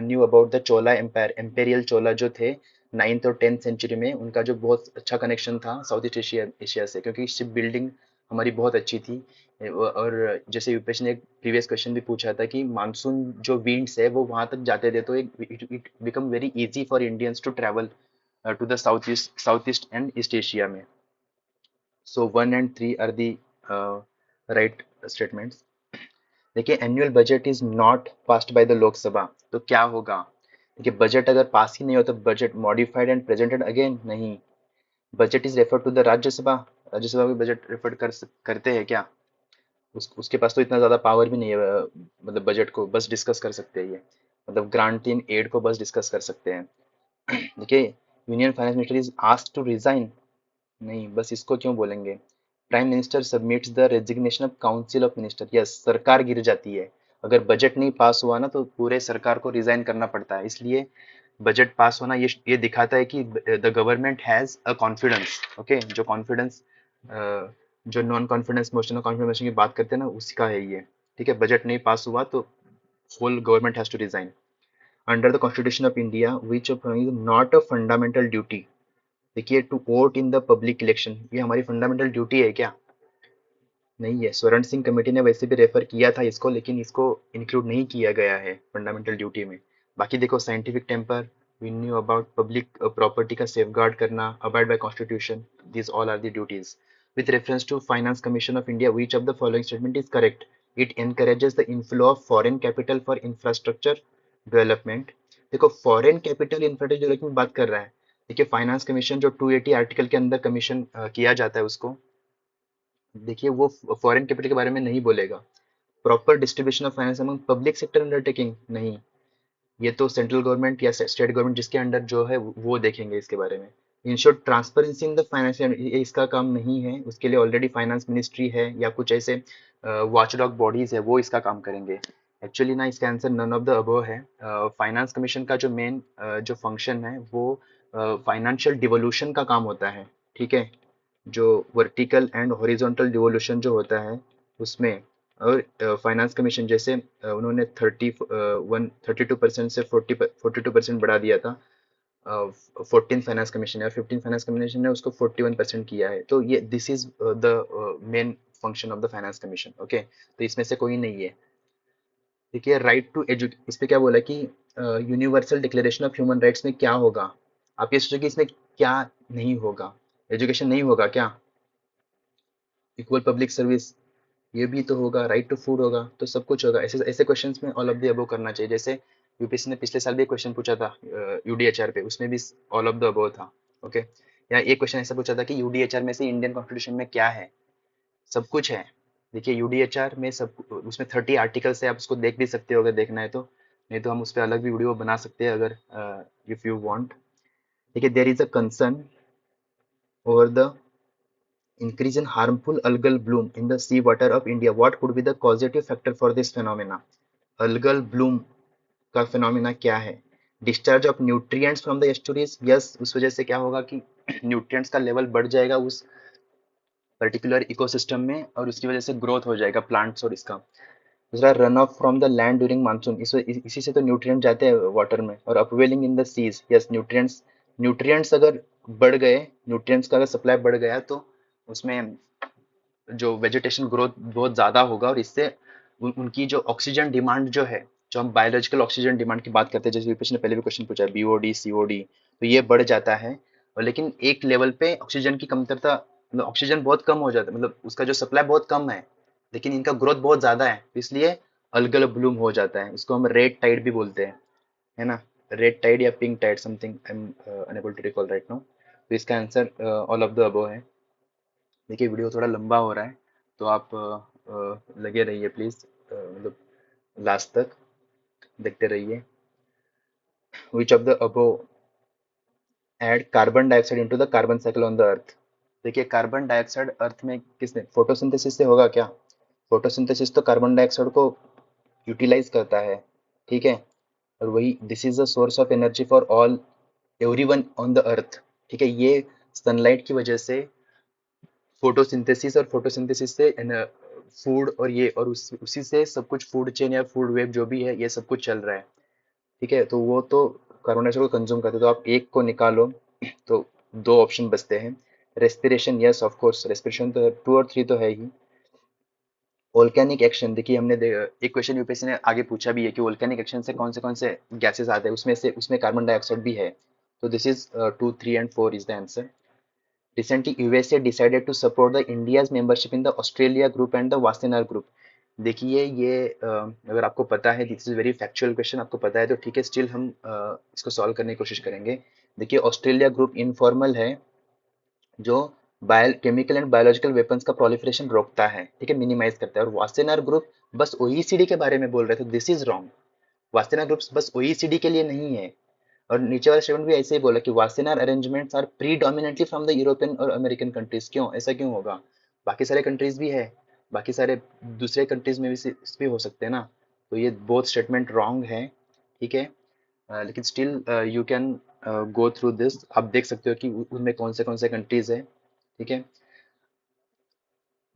knew about the Chola empire, imperial Chola जो थे 9th और 10th सेंचुरी में, उनका जो बहुत अच्छा कनेक्शन था साउथ ईस्ट एशिया एशिया से, क्योंकि शिप बिल्डिंग हमारी बहुत अच्छी थी। और जैसे यूपीएससी ने एक प्रीवियस क्वेश्चन भी पूछा था कि मानसून जो विंड्स है वो वहां तक जाते थे, तो it become very easy for Indians to travel to the southeast and east asia में। so 1 and 3 are the right statements। देखिए annual budget is not passed by the Lok Sabha, तो क्या होगा? देखिए बजट अगर पास ही नहीं होता, budget modified and presented again नहीं, budget is refer to the Rajya Sabha. Rajya Sabha भी बजट रेफर करते हैं क्या? उसके पास तो इतना ज्यादा पावर भी नहीं है, मतलब बजट को बस डिस्कस कर सकते हैं ये, मतलब ग्रांट इन एड को बस डिस्कस कर सकते हैं। देखिए union finance minister is asked to resign, नहीं, बस इसको क्यों बोलेंगे? Prime minister submits the resignation of council of minister, yes, सरकार गिर जाती है। अगर बजट नहीं पास हुआ ना तो पूरे सरकार को रिजाइन करना पड़ता है, इसलिए बजट पास होना ये दिखाता है कि the government has a confidence, okay. जो कॉन्फिडेंस, जो नॉन कॉन्फिडेंस मोशन और कॉन्फिडेंस मोशन की बात करते हैं ना, उसका है ये, ठीक है। बजट नहीं पास हुआ तो whole government has to resign. Under the constitution of India which of is not a fundamental duty, देखिए to vote in the public election, ये हमारी फंडामेंटल ड्यूटी है क्या? नहीं है। स्वर्ण सिंह कमेटी ने वैसे भी रेफर किया था इसको, लेकिन इसको इंक्लूड नहीं किया गया है फंडामेंटल ड्यूटी में। बाकी देखो scientific temper, we knew about public property का सेफगार्ड करना, abide by constitution, this all are the duties. With reference to finance commission of India, which of the following statement is correct? It encourages the inflow of foreign capital for infrastructure development. देखो फॉरेन कैपिटल इंफ्रास्ट्रक्चर डेवलपमेंट बात कर रहा है। देखिए फाइनेंस कमीशन जो 280 आर्टिकल के अंदर कमीशन किया जाता है उसको, देखिए वो फॉरेन कैपिटल के बारे में नहीं बोलेगा। Proper distribution of finance among public sector undertaking, नहीं, ये तो सेंट्रल गवर्नमेंट या स्टेट गवर्नमेंट जिसके अंडर जो है वो देखेंगे इसके बारे में। Ensure transparency in the finance, ये इसका काम नहीं है, उसके लिए ऑलरेडी फाइनेंस मिनिस्ट्री है या कुछ ऐसे वॉचडॉग बॉडीज है, वो इसका काम करेंगे। एक्चुअली ना इसका answer none of the above है। फाइनेंस कमीशन का जो मेन जो फंक्शन है वो फाइनेंशियल डिवोल्यूशन का काम होता है, ठीक है। जो वर्टिकल एंड हॉरिजॉन्टल डिवोल्यूशन जो होता है उसमें, और फाइनेंस कमीशन जैसे उन्होंने 32% से 42% बढ़ा दिया था। 14 फाइनेंस कमीशन है और 15 फाइनेंस कमीशन ने उसको 41% किया है। तो ये this is the main function of the finance commission, okay. तो इसमें से कोई नहीं है। देखिए राइट टू एजुकेशन, इस पे क्या बोला कि universal declaration of human rights में क्या होगा। आप ये सोचो कि इसमें क्या नहीं होगा, एजुकेशन नहीं होगा क्या, इक्वल पब्लिक सर्विस ये भी तो होगा, राइट टू फूड होगा, तो सब कुछ होगा। ऐसे ऐसे क्वेश्चंस में ऑल ऑफ द अबव करना चाहिए। जैसे यूपीएससी ने पिछले साल भी एक क्वेश्चन पूछा था यूडीएचआर पे, उसमें भी ऑल ऑफ द अबव था। ओके, या एक क्वेश्चन ऐसा पूछा था कि यूडीएचआर में से इंडियन कॉन्स्टिट्यूशन में क्या है, सब कुछ है। देखिए यूडीएचआर में सब, उसमें 30 आर्टिकल्स है, आप उसको देख भी सकते हो अगर देखना है तो, नहीं तो हम उस पर अलग भी वीडियो बना सकते हैं अगर इफ यू वांट। देखिए there is a concern over the increase in harmful algal bloom in the sea water of India. What could be the causative factor for this phenomena? Algal bloom का phenomena क्या है? Discharge of nutrients from the estuaries. Yes, उस वजह से क्या होगा कि nutrients का level बढ़ जाएगा उस पर्टिकुलर इकोसिस्टम में, और उसकी वजह से ग्रोथ हो जाएगा प्लांट्स और इसका। दूसरा run off from the land during monsoon, इसी से तो न्यूट्रिएंट जाते हैं वाटर में। और upwelling in the seas, yes nutrients, nutrients अगर बढ़ गए, न्यूट्रिएंट्स का अगर सप्लाई बढ़ गया तो उसमें जो वेजिटेशन ग्रोथ बहुत ज़्यादा होगा, और इससे उनकी जो ऑक्सीजन डिमांड जो है, जो हम बायोलॉजिकल ऑक्सीजन डिमांड की बात करते हैं, जैसे यूपीएससी ने पहले भी क्वेश्चन पूछा है बीओडी सीओडी, तो ये बढ़ जाता है। और लेकिन एक लेवल पे ऑक्सीजन की कमतरता, मतलब ऑक्सीजन बहुत कम हो जाता है, मतलब उसका जो सप्लाई बहुत कम है, लेकिन इनका ग्रोथ बहुत ज़्यादा है, तो इसलिए अलगल ब्लूम हो जाता है। इसको हम रेड टाइड भी बोलते हैं, है ना, रेड टाइड या pink tide, something I am unable to recall right now. तो इसका आंसर ऑल ऑफ द अबव है। देखिए वीडियो थोड़ा लंबा हो रहा है, तो आप लगे रहिए प्लीज, मतलब लास्ट तक देखते रहिए। विच of the above add carbon dioxide into the carbon cycle on the earth. देखिए कार्बन डाइऑक्साइड अर्थ में किसने, फोटोसिंथेसिस से होगा क्या? फोटोसिंथेसिस तो कार्बन डाइऑक्साइड को यूटिलाइज करता है, ठीक है, और वही this is the source of energy for all everyone on the earth, ठीक है। ये सनलाइट की वजह से फोटोसिंथेसिस, और फोटोसिंथेसिस से फूड, और ये और उसी से सब कुछ, फूड चेन या फूड वेब जो भी है, ये सब कुछ चल रहा है, ठीक है। तो वो तो कार्बन डाइऑक्साइड को कंज्यूम करते हैं, तो आप एक को निकालो तो दो ऑप्शन बचते हैं। Respiration, yes of course respiration तो 2 और 3 तो है ही। वोल्केनिक एक्शन, देखिए एक क्वेश्चन यूपीएससी ने आगे पूछा भी है कि वोल्केनिक एक्शन से कौन से गैसेस आते हैं, उसमें कार्बन डाइऑक्साइड भी है। तो this is 2, 3 and 4 is the answer. Recently, USA decided to support the India's membership in the Australia group and the Wassenaar group. देखिए ये अगर आपको पता है, this is very factual question, आपको पता है तो ठीक है, स्टिल हम इसको सॉल्व करने की कोशिश करेंगे। देखिए ऑस्ट्रेलिया ग्रुप इनफॉर्मल है, जो केमिकल एंड बायोलॉजिकल वेपन्स का प्रोलिफरेशन रोकता है, ठीक है, मिनिमाइज करता है। और वासेनार ग्रुप बस ओईसीडी के बारे में बोल रहे थे, this is wrong. Wassenaar groups बस ओईसीडी के लिए नहीं है। और नीचे वाला स्टेटमेंट भी ऐसे ही बोला कि Wassenaar arrangements are predominantly from the European और अमेरिकन कंट्रीज। क्यों, ऐसा क्यों होगा? बाकी सारे कंट्रीज भी है, बाकी सारे दूसरे कंट्रीज में भी हो सकते हैं ना। तो ये बोथ स्टेटमेंट रॉन्ग है, ठीक है। लेकिन still you can go through this, आप देख सकते हो कि उनमें कौन से कंट्रीज है, ठीक है।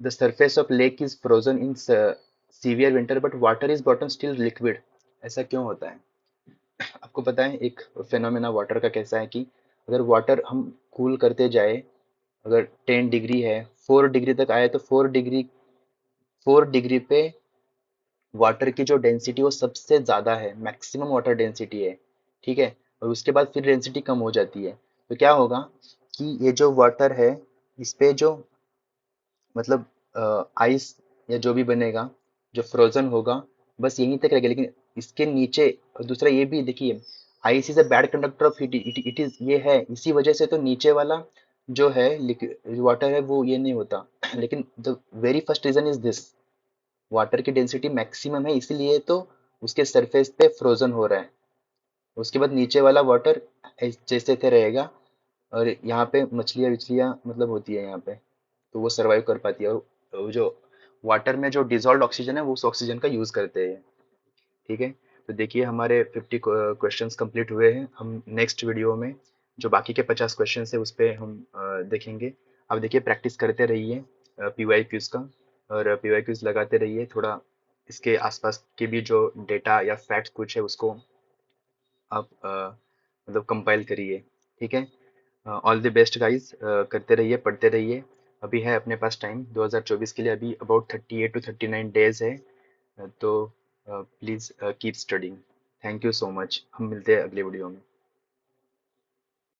The surface of lake is frozen in severe winter but water is bottom still liquid. ऐसा क्यों होता है? आपको पता है एक फेनोमेना वाटर का कैसा है कि अगर वाटर हम कूल करते जाए, अगर 10 डिग्री है, 4 डिग्री तक आए, तो 4 डिग्री पे वाटर की जो डेंसिटी वो सबसे ज़्यादा है, मैक्सिमम वाटर डेंसिटी है, ठीक है। और उसके बाद फिर डेंसिटी कम हो जाती है। तो क्या होगा कि ये जो वाटर है, इस पे जो मतलब आइस या जो भी बनेगा, जो फ्रोजन होगा, बस यहीं तक रहेगा। लेकिन इसके नीचे, और दूसरा ये भी देखिए, ice is a bad conductor of heat, it is, ये है इसी वजह से तो नीचे वाला जो है वाटर है वो ये नहीं होता। लेकिन the very first reason is this, water की डेंसिटी मैक्सिमम है, इसीलिए तो उसके सरफेस पे फ्रोजन हो रहा है। उसके बाद नीचे वाला वाटर जैसे थे रहेगा, और यहाँ पे मछलियाँ विछलियाँ मतलब होती है यहाँ पे, तो वो सरवाइव कर पाती है। और वो जो वाटर में जो डिजॉल्व ऑक्सीजन है, वो उस ऑक्सीजन का यूज करते हैं, ठीक है। तो देखिए हमारे 50 क्वेश्चंस कंप्लीट हुए हैं। हम नेक्स्ट वीडियो में जो बाकी के 50 क्वेश्चन है उस पे हम देखेंगे। अब देखिए प्रैक्टिस करते रहिए पीवाई क्यूज का, और पीवाई क्यूज लगाते रहिए थोड़ा। इसके आसपास के भी जो डेटा या फैक्ट्स कुछ है उसको आप मतलब कंपाइल करिए, ठीक है। ऑल द बेस्ट गाइस, करते रहिए, पढ़ते रहिए। अभी है अपने पास टाइम 2024 के लिए, अभी अबाउट 38 to 39 डेज है। तो please keep studying. Thank you so much. हम मिलते हैं अगले वीडियो में।